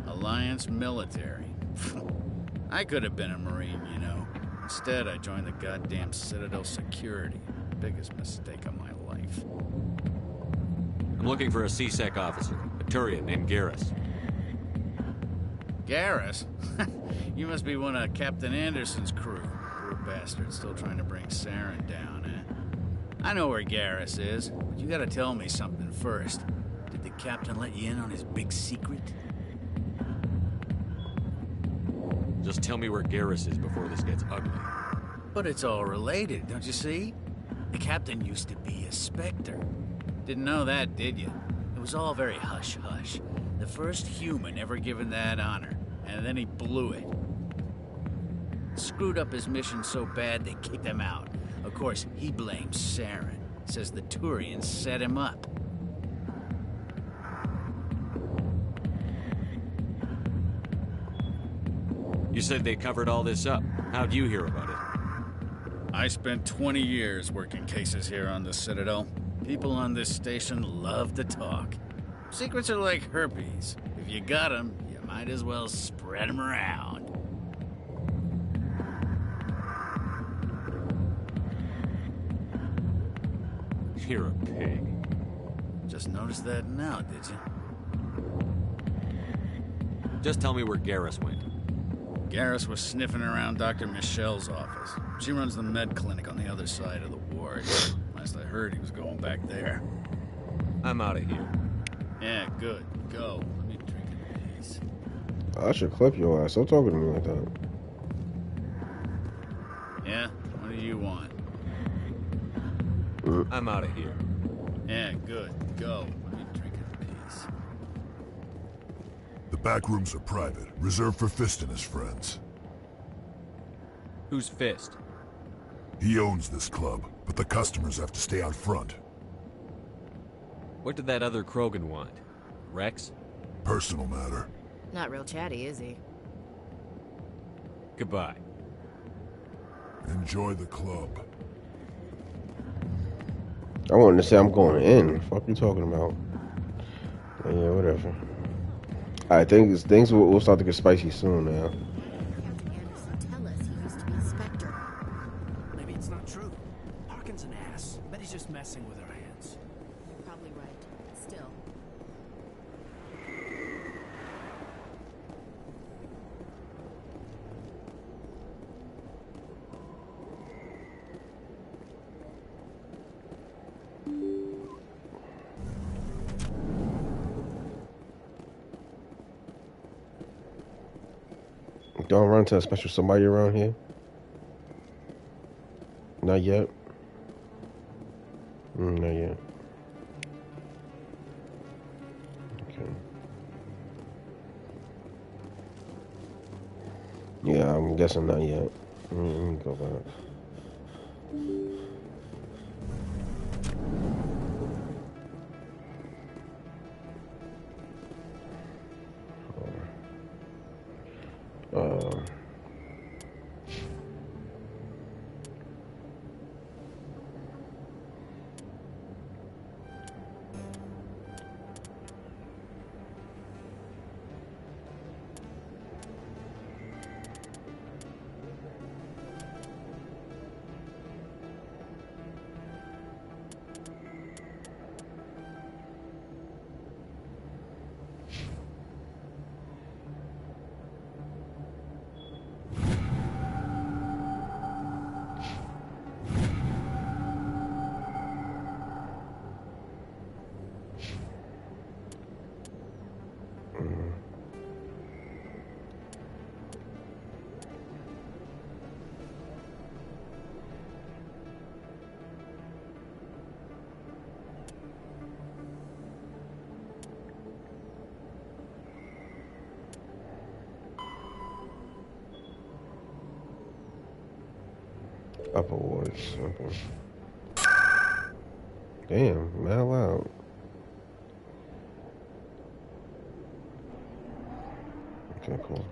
Alliance military. I could have been a Marine, you know. Instead, I joined the goddamn Citadel security. Biggest mistake of my life. I'm looking for a C-Sec officer, a Turian named Garrus. Garrus? You must be one of Captain Anderson's crew. Poor bastard, still trying to bring Saren down, eh? I know where Garrus is, but you gotta tell me something first. Did the captain let you in on his big secret? Just tell me where Garrus is before this gets ugly. But it's all related, don't you see? The captain used to be a Spectre. Didn't know that, did you? It was all very hush-hush. The first human ever given that honor, and then he blew it. Screwed up his mission so bad they kicked him out. Of course, he blames Saren. Says the Turians set him up. You said they covered all this up. How'd you hear about it? I spent 20 years working cases here on the Citadel. People on this station love to talk. Secrets are like herpes. If you got them, you might as well spread them around. You're a pig. Just noticed that now, did you? Just tell me where Garrus went. Garrus was sniffing around Dr. Michelle's office. She runs the med clinic on the other side of the ward. Last I heard, he was going back there. I'm out of here. Yeah, good. Go. Let me drink in peace. I should clip your ass. Don't talk to me like that. Yeah? What do you want? I'm out of here. Yeah, good. Go. Let me drink in peace. The Back rooms are private, reserved for Fist and his friends. Who's Fist? He owns this club, but the customers have to stay out front. What did that other Krogan want? Rex? Personal matter. Not real chatty, is he? Goodbye. Enjoy the club. I wanted to say I'm going in. What the fuck you talking about? But yeah, whatever. I think things will start to get spicy soon now. Captain Anderson, tell us he used to be a Spectre. Maybe it's not true. Harkin's an ass. Bet he's just messing with our hands. You're probably right. Still. Don't run to a special somebody around here. Not yet. Not yet. Okay. Yeah, I'm guessing not yet. Let me go back. Upper wards. Okay. Damn, man, loud. Okay, cool.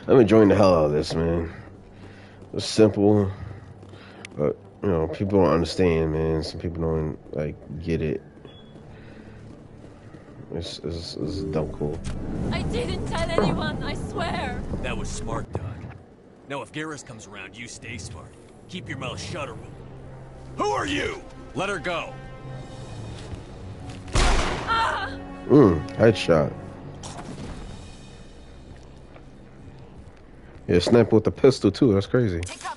I'm enjoying the hell out of this, man. It's simple, but you know, people don't understand, man. Some people don't like get it. It's dumb cool. I didn't tell anyone, I swear. That was smart, Doug. Now if Garrus comes around, you stay smart. Keep your mouth shut or we'll... Who are you? Let her go. Ah! Headshot. Yeah, sniper with the pistol too. That's crazy. Take cover.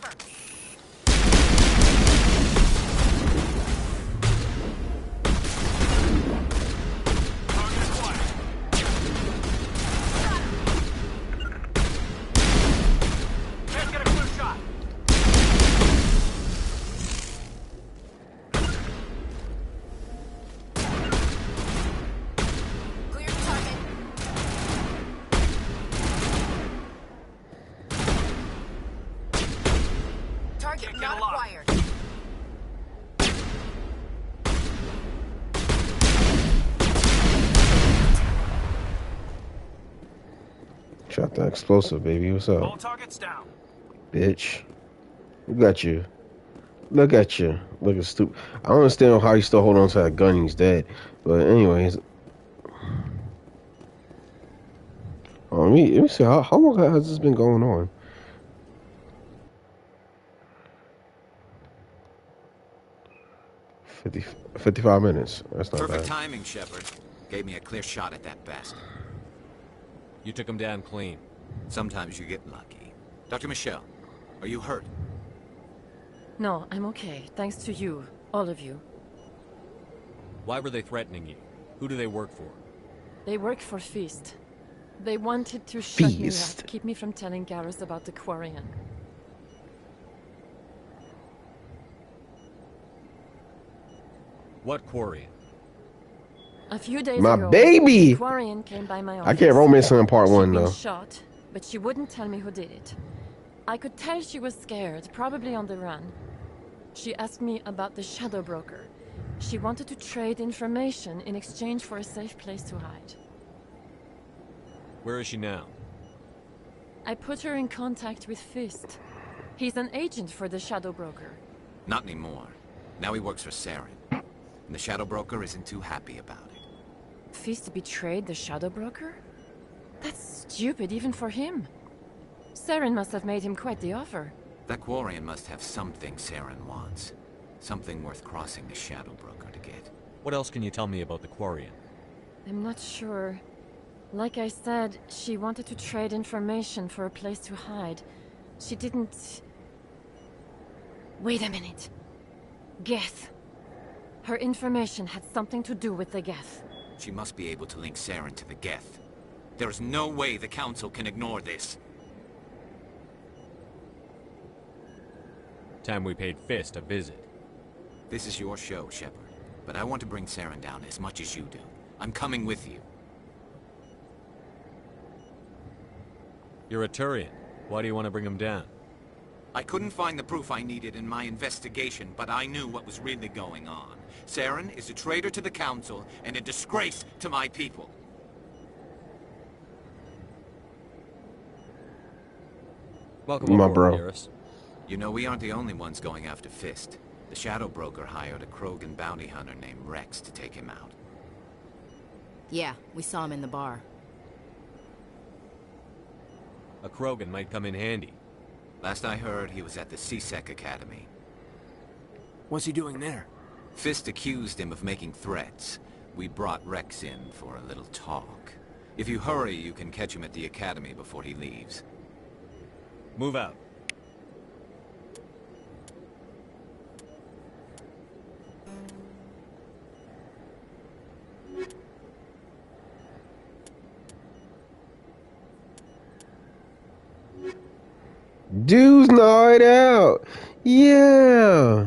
Shot that explosive, baby. What's up? All targets down. Bitch. Look at you. Look at you. Looking stupid. I don't understand how you still hold on to that gun. He's dead. But anyways. Let me see. How long has this been going on? 55 minutes. That's not Perfect bad. timing, Shepard. Gave me a clear shot at that bastard. You took him down clean. Sometimes you get lucky. Dr. Michelle, are you hurt? No, I'm okay. Thanks to you. All of you. Why were they threatening you? Who do they work for? They work for Feast. They wanted to shut me Feast. up, keep me from telling Garrus about the Quarian. What Quarian? A few days My ago, baby! the Quarian came by my office. I can't romance her in part one, She'd been though. shot, but she wouldn't tell me who did it. I could tell she was scared, probably on the run. She asked me about the Shadow Broker. She wanted to trade information in exchange for a safe place to hide. Where is she now? I put her in contact with Fist. He's an agent for the Shadow Broker. Not anymore. Now he works for Saren. And the Shadow Broker isn't too happy about it. Fist betrayed the Shadow Broker? That's stupid even for him. Saren must have made him quite the offer. That Quarian must have something Saren wants. Something worth crossing the Shadow Broker to get. What else can you tell me about the Quarian? I'm not sure. Like I said, she wanted to trade information for a place to hide. She didn't... Wait a minute. Geth. Her information had something to do with the Geth. She must be able to link Saren to the Geth. There is no way the Council can ignore this. Time we paid Fist a visit. This is your show, Shepard. But I want to bring Saren down as much as you do. I'm coming with you. You're a Turian. Why do you want to bring him down? I couldn't find the proof I needed in my investigation, but I knew what was really going on. Saren is a traitor to the Council and a disgrace to my people. Welcome My aboard, bro. Garrus. You know, we aren't the only ones going after Fist. The Shadow Broker hired a Krogan bounty hunter named Rex to take him out. Yeah, we saw him in the bar. A Krogan might come in handy. Last I heard, he was at the CSEC Academy. What's he doing there? Fist accused him of making threats. We brought Rex in for a little talk. If you hurry, you can catch him at the Academy before he leaves. Move out. Dude's night out. Yeah.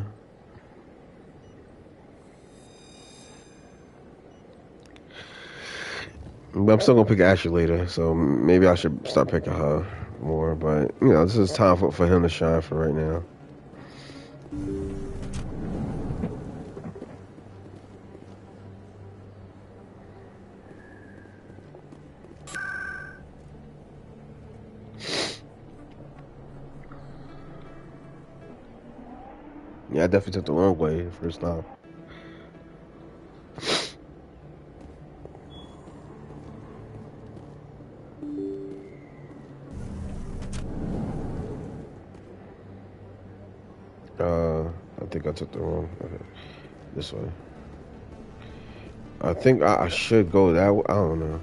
But I'm still gonna pick Ashley later, so maybe I should start picking her more. But you know, this is time for him to shine for right now. Yeah, I definitely took the wrong way the first time. I think I took the wrong. Okay. This way. I think I should go that way. I don't know.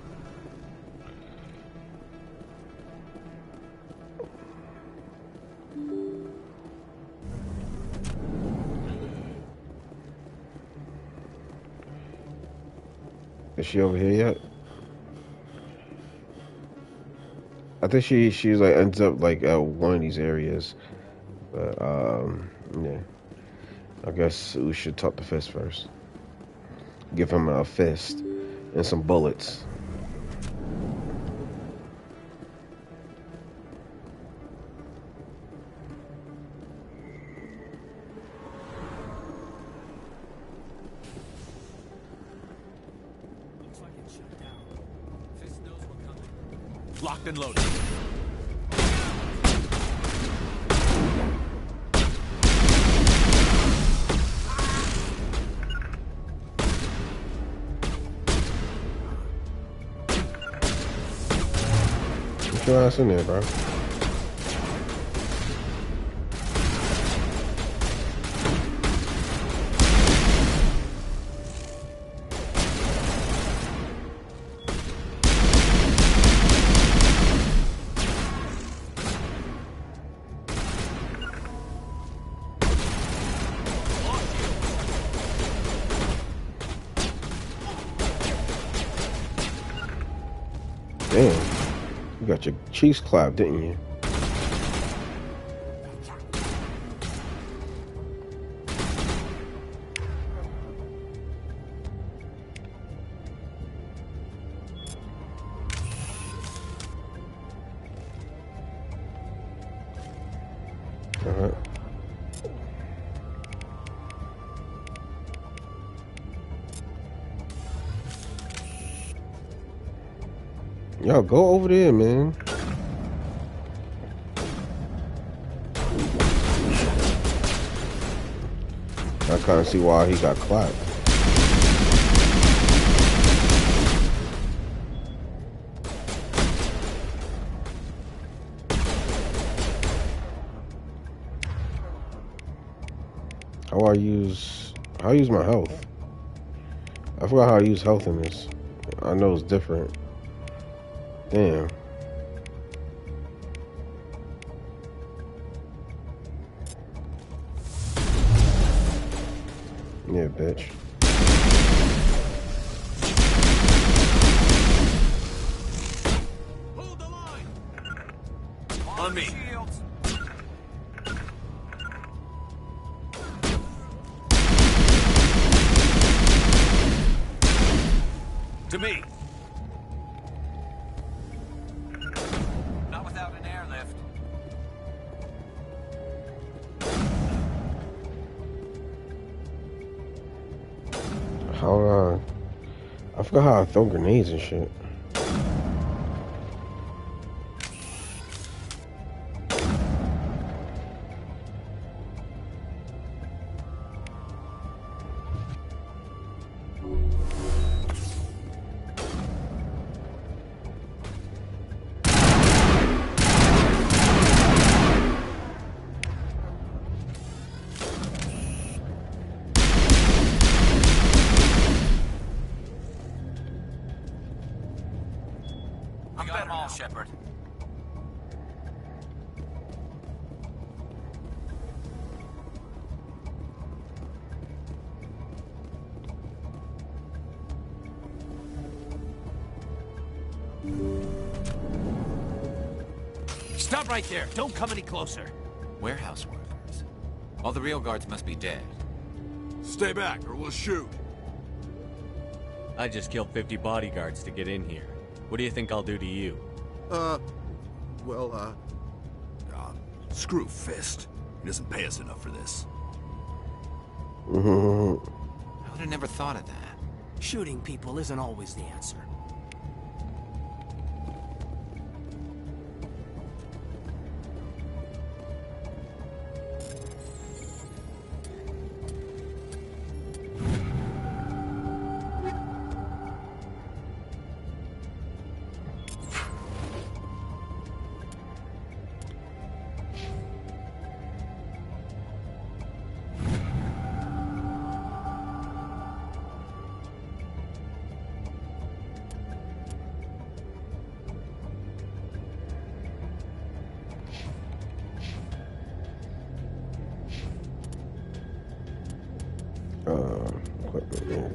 Is she over here yet? I think she's like ends up like at one of these areas. But yeah. I guess we should talk to Fist first. Give him a fist and some bullets. Locked and loaded. Get your ass in there, bro. Damn. You got your cheeks clapped, didn't you? Alright. Yo, go over there, man. I kind of see why he got clapped. How I use my health. I forgot how I use health in this. I know it's different. Damn. Yeah, bitch. Hold the line. On me. To me. Not without an airlift. How I forgot how I throw grenades and shit. I'm got 'em all, Shepard. Stop right there. Don't come any closer. Warehouse workers. All the real guards must be dead. Stay back or we'll shoot. I just killed 50 bodyguards to get in here. What do you think I'll do to you? Screw Fist. He doesn't pay us enough for this. I would have never thought of that. Shooting people isn't always the answer. Equipment, yeah.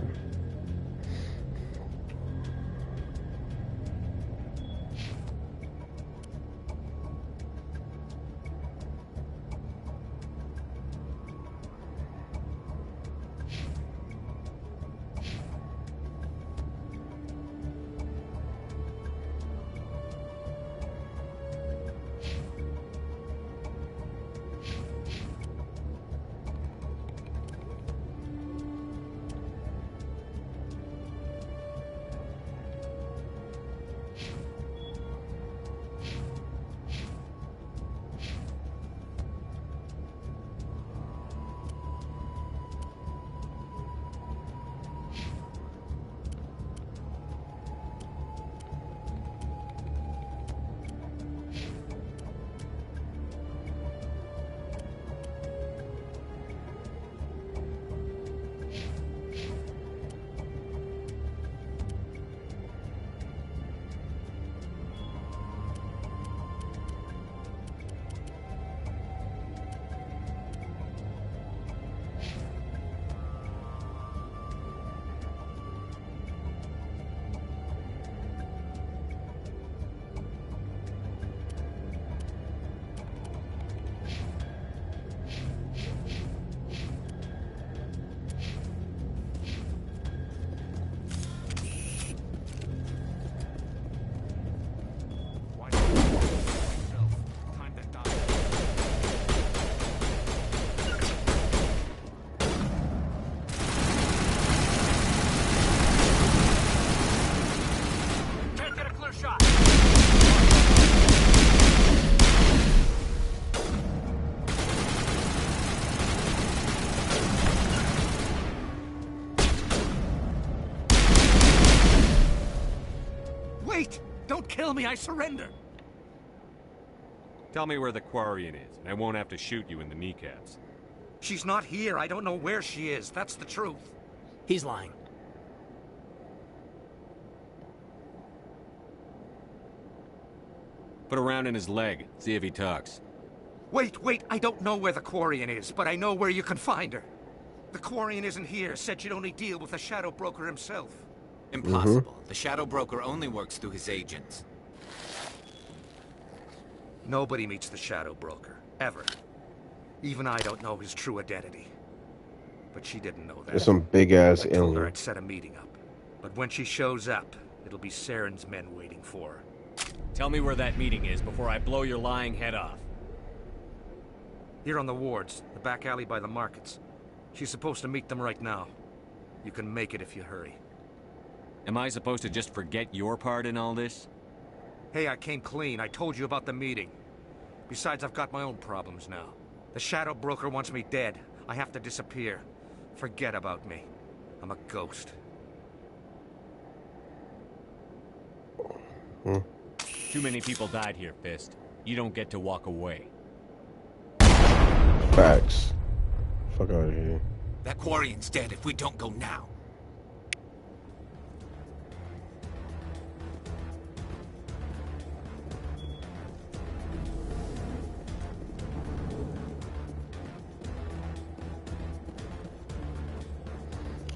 kill me, I surrender. Tell me where the Quarian is, and I won't have to shoot you in the kneecaps. She's not here. I don't know where she is. That's the truth. He's lying. Put a round in his leg, see if he talks. Wait, I don't know where the Quarian is, but I know where you can find her. The Quarian isn't here. Said she'd only deal with the Shadow Broker himself. Impossible. The Shadow Broker only works through his agents. Nobody meets the Shadow Broker, ever. Even I don't know his true identity. But she didn't know that. There's some big ass I told her alien. I'd set a meeting up. But when she shows up, it'll be Saren's men waiting for her. Tell me where that meeting is before I blow your lying head off. Here on the wards, the back alley by the markets. She's supposed to meet them right now. You can make it if you hurry. Am I supposed to just forget your part in all this? Hey, I came clean. I told you about the meeting. Besides, I've got my own problems now. The Shadow Broker wants me dead. I have to disappear. Forget about me. I'm a ghost. Too many people died here, Fist. You don't get to walk away. Facts. Fuck out of here. That Quarian's dead if we don't go now.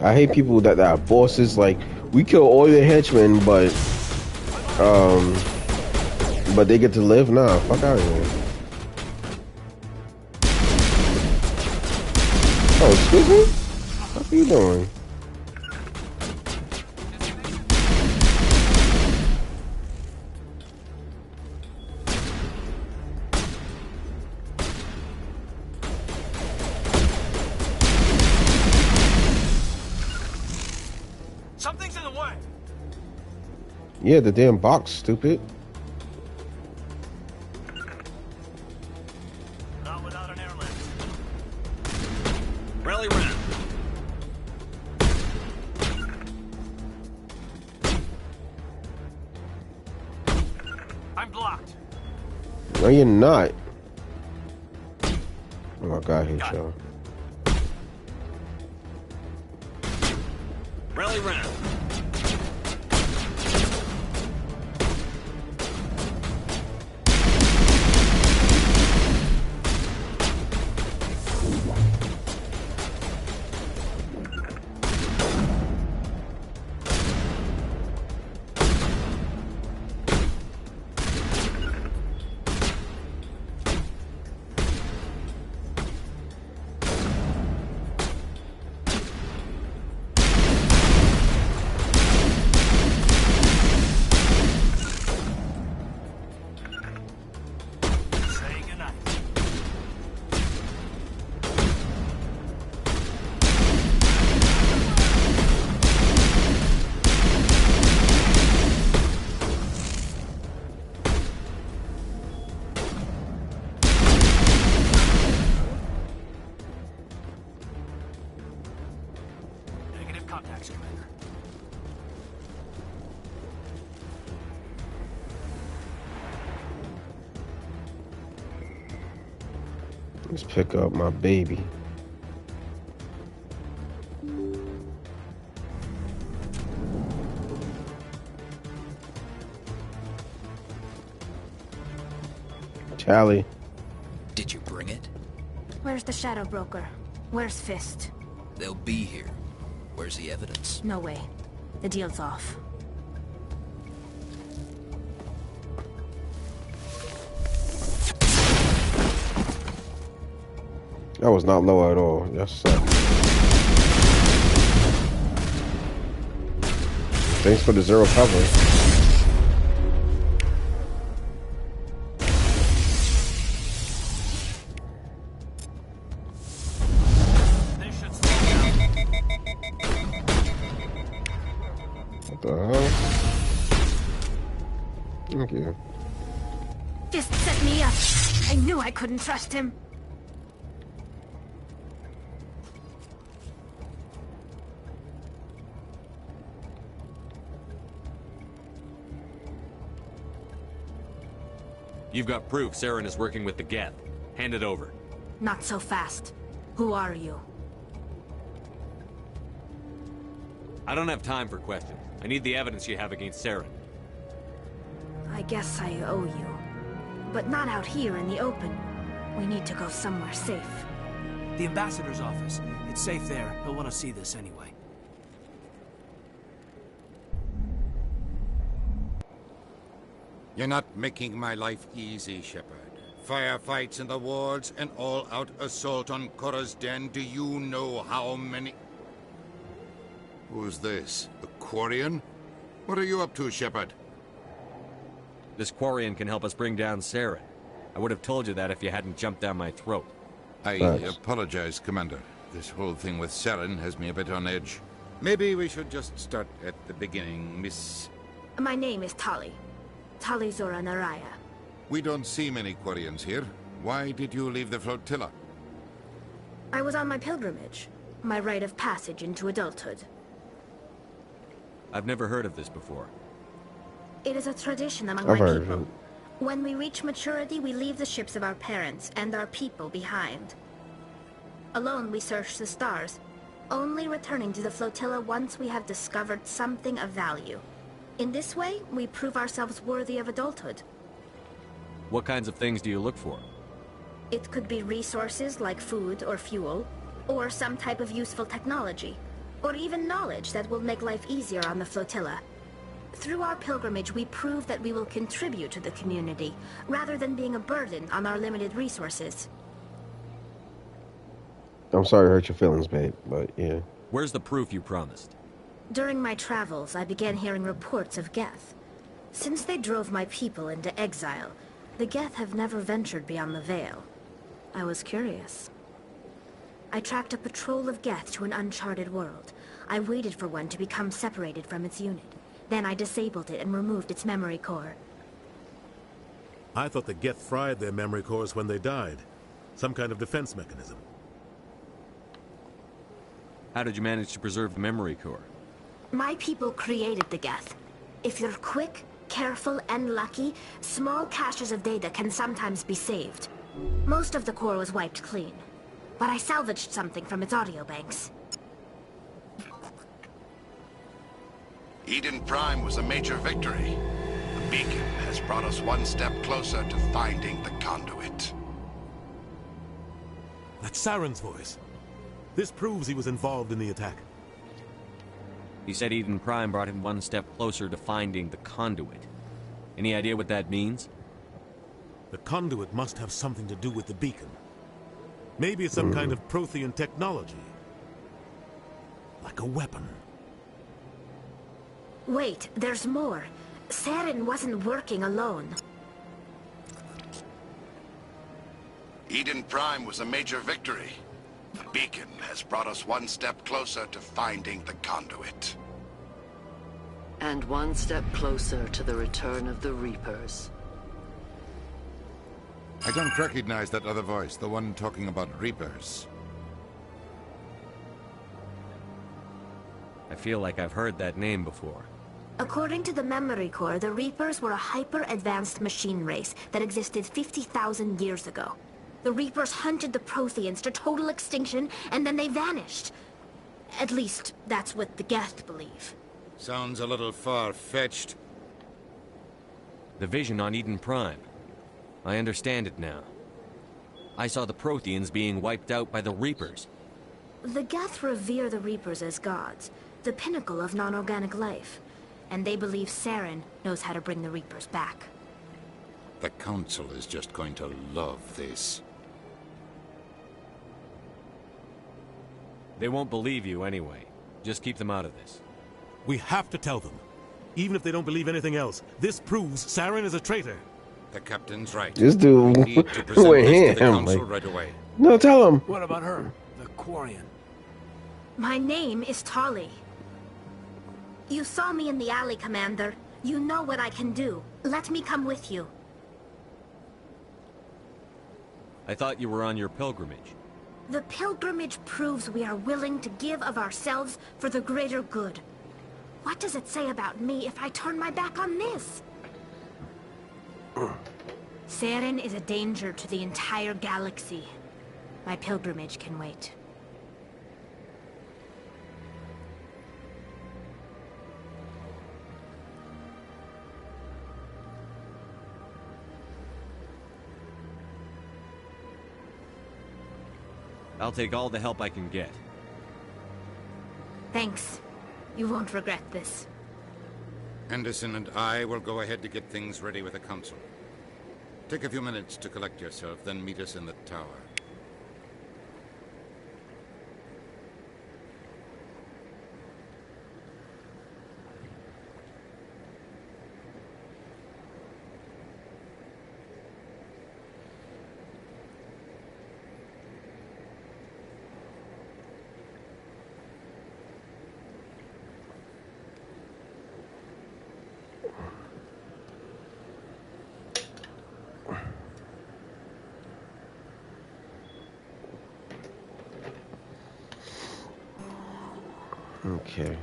I hate people that are bosses. Like, we kill all your henchmen, but they get to live. Nah, fuck out of here. Oh, excuse me? What are you doing? Something's in the way. Yeah, the damn box, stupid. Not without an airlift. Rally round. I'm blocked. No, you're not. Oh my god, I hate y'all. Rally round. Say goodnight. Negative contacts, Commander. Let's pick up my baby. Tally. Did you bring it? Where's the Shadow Broker? Where's Fist? They'll be here. Where's the evidence? No way. The deal's off. That was not low at all. That sucked. Thanks for the zero cover. What the hell? Thank you. Fist set me up. I knew I couldn't trust him. You've got proof Saren is working with the Geth. Hand it over. Not so fast. Who are you? I don't have time for questions. I need the evidence you have against Saren. I guess I owe you. But not out here in the open. We need to go somewhere safe. The ambassador's office. It's safe there. He'll want to see this anyway. You're not making my life easy, Shepard. Firefights in the wards, an all-out assault on Korra's den. Do you know how many... Who's this? The Quarian? What are you up to, Shepard? This Quarian can help us bring down Saren. I would have told you that if you hadn't jumped down my throat. I apologize, Commander. This whole thing with Saren has me a bit on edge. Maybe we should just start at the beginning, Miss... My name is Tali. Tali Zora Naraya. We don't see many Quarians here. Why did you leave the flotilla? I was on my pilgrimage. My rite of passage into adulthood. I've never heard of this before. It is a tradition among I've my heard of people. it. When we reach maturity, we leave the ships of our parents and our people behind. Alone, we search the stars, only returning to the flotilla once we have discovered something of value. In this way, we prove ourselves worthy of adulthood. What kinds of things do you look for? It could be resources like food or fuel, or some type of useful technology, or even knowledge that will make life easier on the flotilla. Through our pilgrimage, we prove that we will contribute to the community, rather than being a burden on our limited resources. I'm sorry to hurt your feelings, babe, but yeah. Where's the proof you promised? During my travels, I began hearing reports of Geth. Since they drove my people into exile, the Geth have never ventured beyond the Veil. I was curious. I tracked a patrol of Geth to an uncharted world. I waited for one to become separated from its unit. Then I disabled it and removed its memory core. I thought the Geth fried their memory cores when they died. Some kind of defense mechanism. How did you manage to preserve the memory core? My people created the Geth. If you're quick, careful, and lucky, small caches of data can sometimes be saved. Most of the core was wiped clean, but I salvaged something from its audio banks. Eden Prime was a major victory. The beacon has brought us one step closer to finding the conduit. That's Saren's voice. This proves he was involved in the attack. He said Eden Prime brought him one step closer to finding the conduit. Any idea what that means? The conduit must have something to do with the beacon. Maybe it's some kind of Prothean technology. Like a weapon. Wait, there's more. Saren wasn't working alone. Eden Prime was a major victory. The beacon has brought us one step closer to finding the conduit. And one step closer to the return of the Reapers. I don't recognize that other voice, the one talking about Reapers. I feel like I've heard that name before. According to the memory core, the Reapers were a hyper-advanced machine race that existed 50,000 years ago. The Reapers hunted the Protheans to total extinction, and then they vanished. At least, that's what the Geth believe. Sounds a little far-fetched. The vision on Eden Prime. I understand it now. I saw the Protheans being wiped out by the Reapers. The Geth revere the Reapers as gods, the pinnacle of non-organic life. And they believe Saren knows how to bring the Reapers back. The Council is just going to love this. They won't believe you anyway. Just keep them out of this. We have to tell them. Even if they don't believe anything else, this proves Saren is a traitor. The captain's right. This dude We need to present went this to the ham, Council like- right away. No, tell him. What about her? The Quarian. My name is Tali. You saw me in the alley, Commander. You know what I can do. Let me come with you. I thought you were on your pilgrimage. The pilgrimage proves we are willing to give of ourselves for the greater good. What does it say about me if I turn my back on this? Saren is a danger to the entire galaxy. My pilgrimage can wait. I'll take all the help I can get. Thanks. You won't regret this. Anderson and I will go ahead to get things ready with the Council. Take a few minutes to collect yourself, then meet us in the tower. Okay.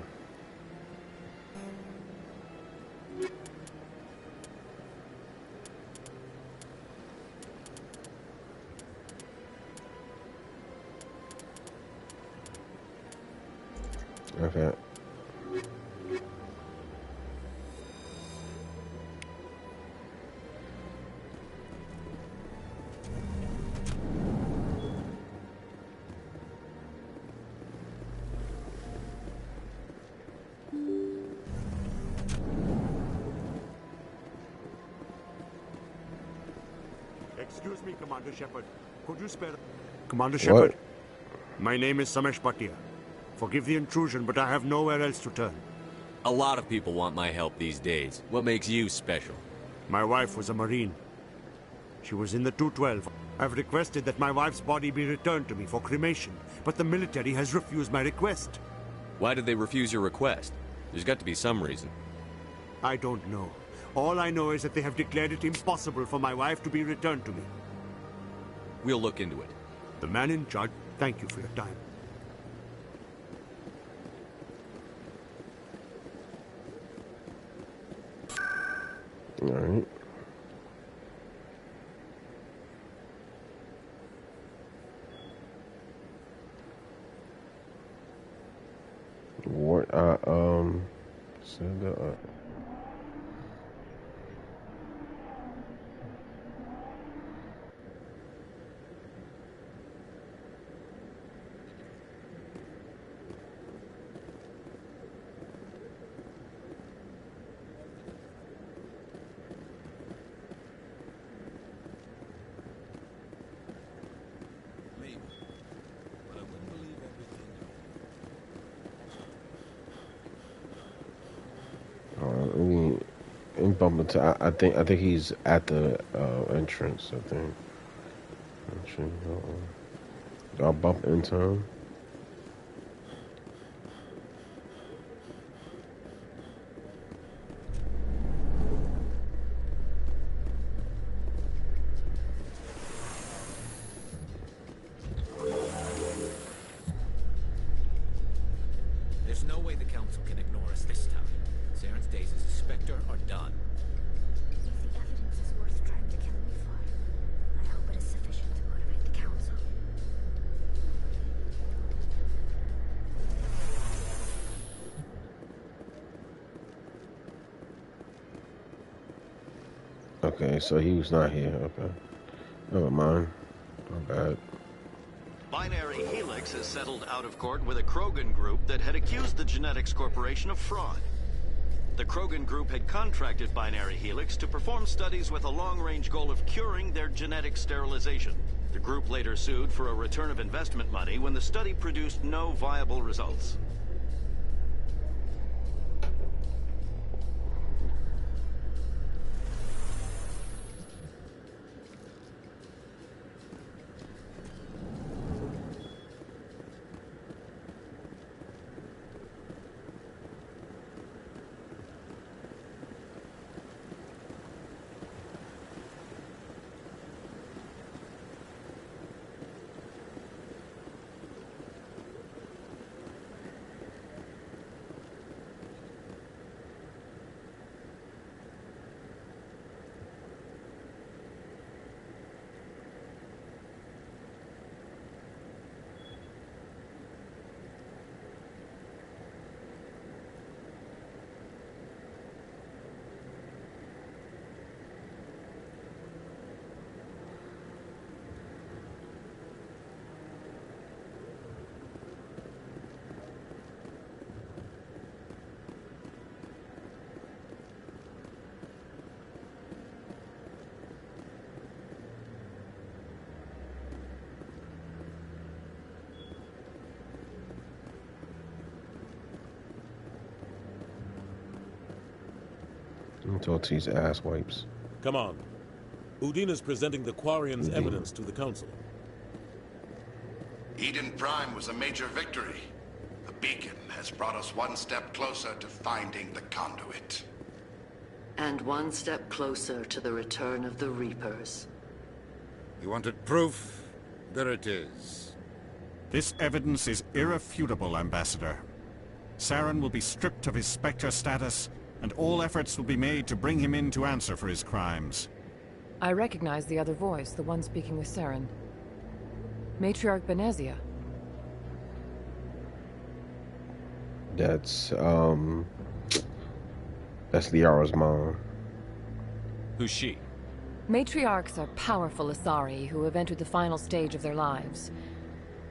Okay. Excuse me, Commander Shepard. Could you spare... Commander Shepard, my name is Samesh Bhatia. Forgive the intrusion, but I have nowhere else to turn. A lot of people want my help these days. What makes you special? My wife was a Marine. She was in the 212. I've requested that my wife's body be returned to me for cremation, but the military has refused my request. Why did they refuse your request? There's got to be some reason. I don't know. All I know is that they have declared it impossible for my wife to be returned to me. We'll look into it. The man in charge, thank you for your time. All right. What send bump into. I think he's at the entrance. I think. Do I bump into him? There's no way the Council can ignore us this time. Saren's days as a Spectre are done. If the evidence is worth trying to kill me for, I hope it is sufficient to motivate the Council. Okay, so he was not here. Okay. Never mind. Not bad. Binary Helix has settled out of court with a Krogan group that had accused the Genetics Corporation of fraud. The Krogan group had contracted Binary Helix to perform studies with a long-range goal of curing their genetic sterilization. The group later sued for a return of investment money when the study produced no viable results. Talk to these ass wipes. Come on. Udina's presenting the Quarian's evidence to the Council. Eden Prime was a major victory. The beacon has brought us one step closer to finding the conduit. And one step closer to the return of the Reapers. You wanted proof? There it is. This evidence is irrefutable, Ambassador. Saren will be stripped of his Spectre status, and all efforts will be made to bring him in to answer for his crimes. I recognize the other voice, the one speaking with Saren. Matriarch Benezia. That's Liara's mom. Who's she? Matriarchs are powerful Asari who have entered the final stage of their lives.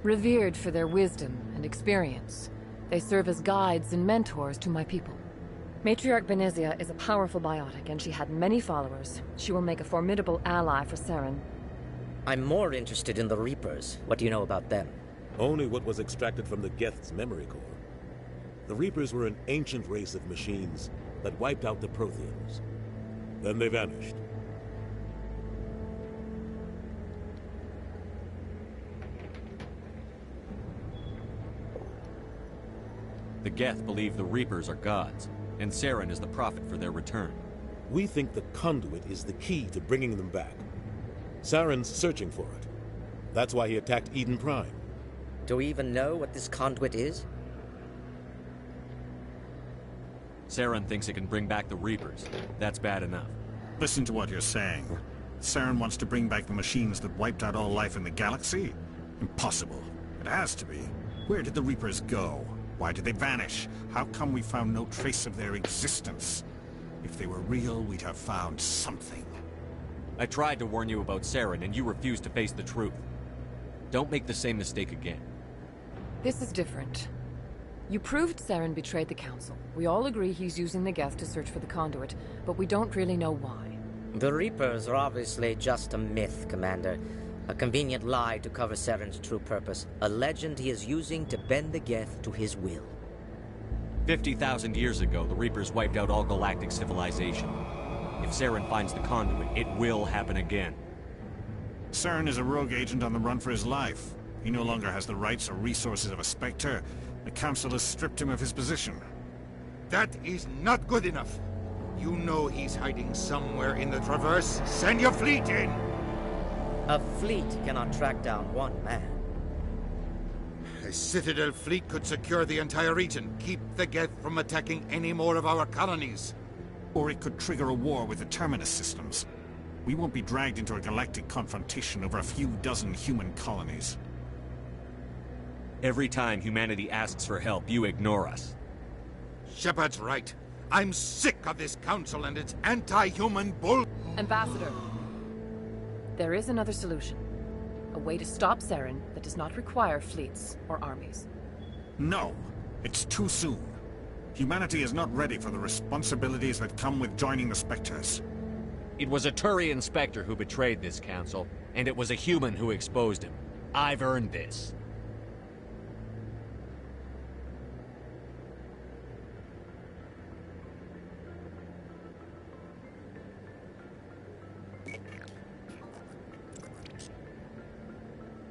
Revered for their wisdom and experience, they serve as guides and mentors to my people. Matriarch Benezia is a powerful biotic, and she had many followers. She will make a formidable ally for Saren. I'm more interested in the Reapers. What do you know about them? Only what was extracted from the Geth's memory core. The Reapers were an ancient race of machines that wiped out the Protheans. Then they vanished. The Geth believe the Reapers are gods, and Saren is the prophet for their return. We think the conduit is the key to bringing them back. Saren's searching for it. That's why he attacked Eden Prime. Do we even know what this conduit is? Saren thinks it can bring back the Reapers. That's bad enough. Listen to what you're saying. Saren wants to bring back the machines that wiped out all life in the galaxy? Impossible. It has to be. Where did the Reapers go? Why did they vanish? How come we found no trace of their existence? If they were real, we'd have found something. I tried to warn you about Saren, and you refused to face the truth. Don't make the same mistake again. This is different. You proved Saren betrayed the Council. We all agree he's using the Geth to search for the conduit, but we don't really know why. The Reapers are obviously just a myth, Commander. A convenient lie to cover Saren's true purpose. A legend he is using to bend the Geth to his will. 50,000 years ago, the Reapers wiped out all galactic civilization. If Saren finds the conduit, it will happen again. Saren is a rogue agent on the run for his life. He no longer has the rights or resources of a Spectre. The Council has stripped him of his position. That is not good enough. You know he's hiding somewhere in the Traverse. Send your fleet in! A fleet cannot track down one man. A Citadel fleet could secure the entire region, keep the Geth from attacking any more of our colonies. Or it could trigger a war with the Terminus systems. We won't be dragged into a galactic confrontation over a few dozen human colonies. Every time humanity asks for help, you ignore us. Shepard's right. I'm sick of this council and its anti-human bull... Ambassador, there is another solution. A way to stop Saren that does not require fleets or armies. No, it's too soon. Humanity is not ready for the responsibilities that come with joining the Spectres. It was a Turian Spectre who betrayed this council, and it was a human who exposed him. I've earned this.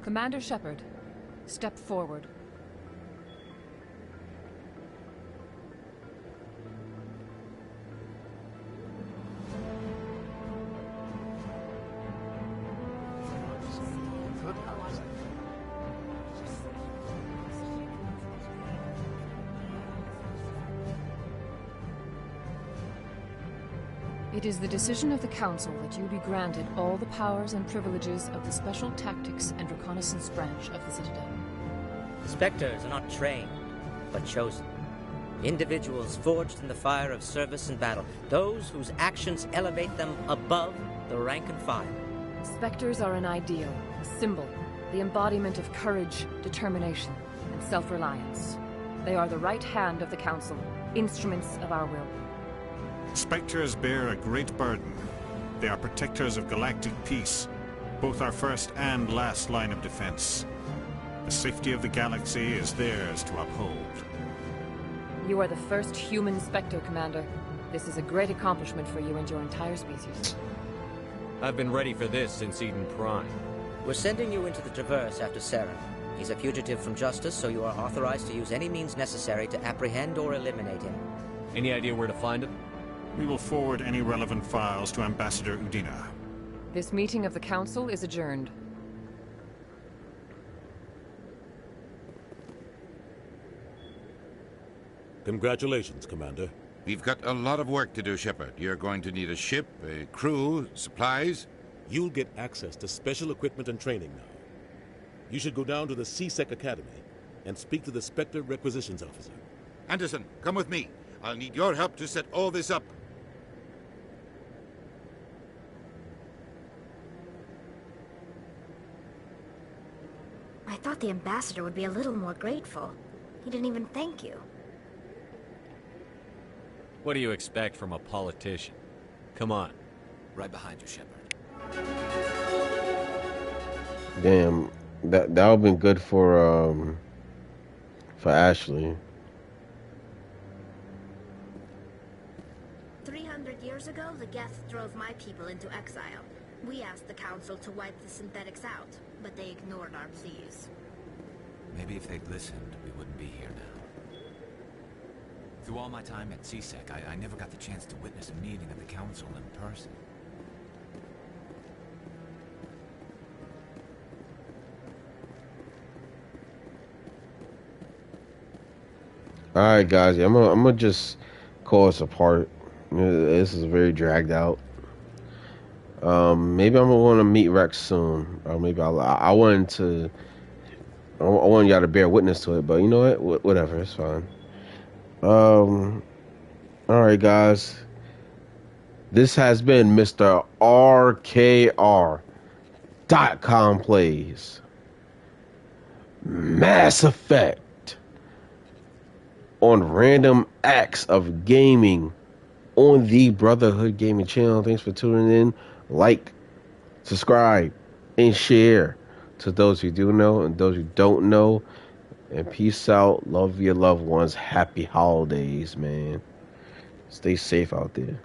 Commander Shepard, step forward. It is the decision of the Council that you be granted all the powers and privileges of the Special Tactics and Reconnaissance branch of the Citadel. Spectres are not trained, but chosen. Individuals forged in the fire of service and battle. Those whose actions elevate them above the rank and file. Spectres are an ideal, a symbol, the embodiment of courage, determination, and self-reliance. They are the right hand of the Council, instruments of our will. Spectres bear a great burden. They are protectors of galactic peace, both our first and last line of defense. The safety of the galaxy is theirs to uphold. You are the first human Spectre, Commander. This is a great accomplishment for you and your entire species. I've been ready for this since Eden Prime. We're sending you into the Traverse after Saren. He's a fugitive from justice, so you are authorized to use any means necessary to apprehend or eliminate him. Any idea where to find him? We will forward any relevant files to Ambassador Udina. This meeting of the Council is adjourned. Congratulations, Commander. We've got a lot of work to do, Shepard. You're going to need a ship, a crew, supplies. You'll get access to special equipment and training now. You should go down to the CSEC Academy and speak to the Spectre Requisitions Officer. Anderson, come with me. I'll need your help to set all this up. I thought the ambassador would be a little more grateful. He didn't even thank you. What do you expect from a politician? Come on. Right behind you, Shepard. Damn, that would have been good for Ashley. 300 years ago, the Geth drove my people into exile. We asked the Council to wipe the synthetics out, but they ignored our pleas. Maybe if they'd listened, we wouldn't be here now. Through all my time at CSEC, I never got the chance to witness a meeting of the Council in person. All right, guys. I'm gonna just call us apart. This is very dragged out. Maybe I'm gonna want to meet Rex soon, or maybe I wanted y'all to bear witness to it, but you know what? Whatever, it's fine. All right, guys. This has been Mr. RKR.com plays Mass Effect on random acts of gaming on the Brotherhood Gaming channel. Thanks for tuning in. Like, subscribe, and share to those who do know and those who don't know. And peace out. Love your loved ones. Happy holidays, man. Stay safe out there.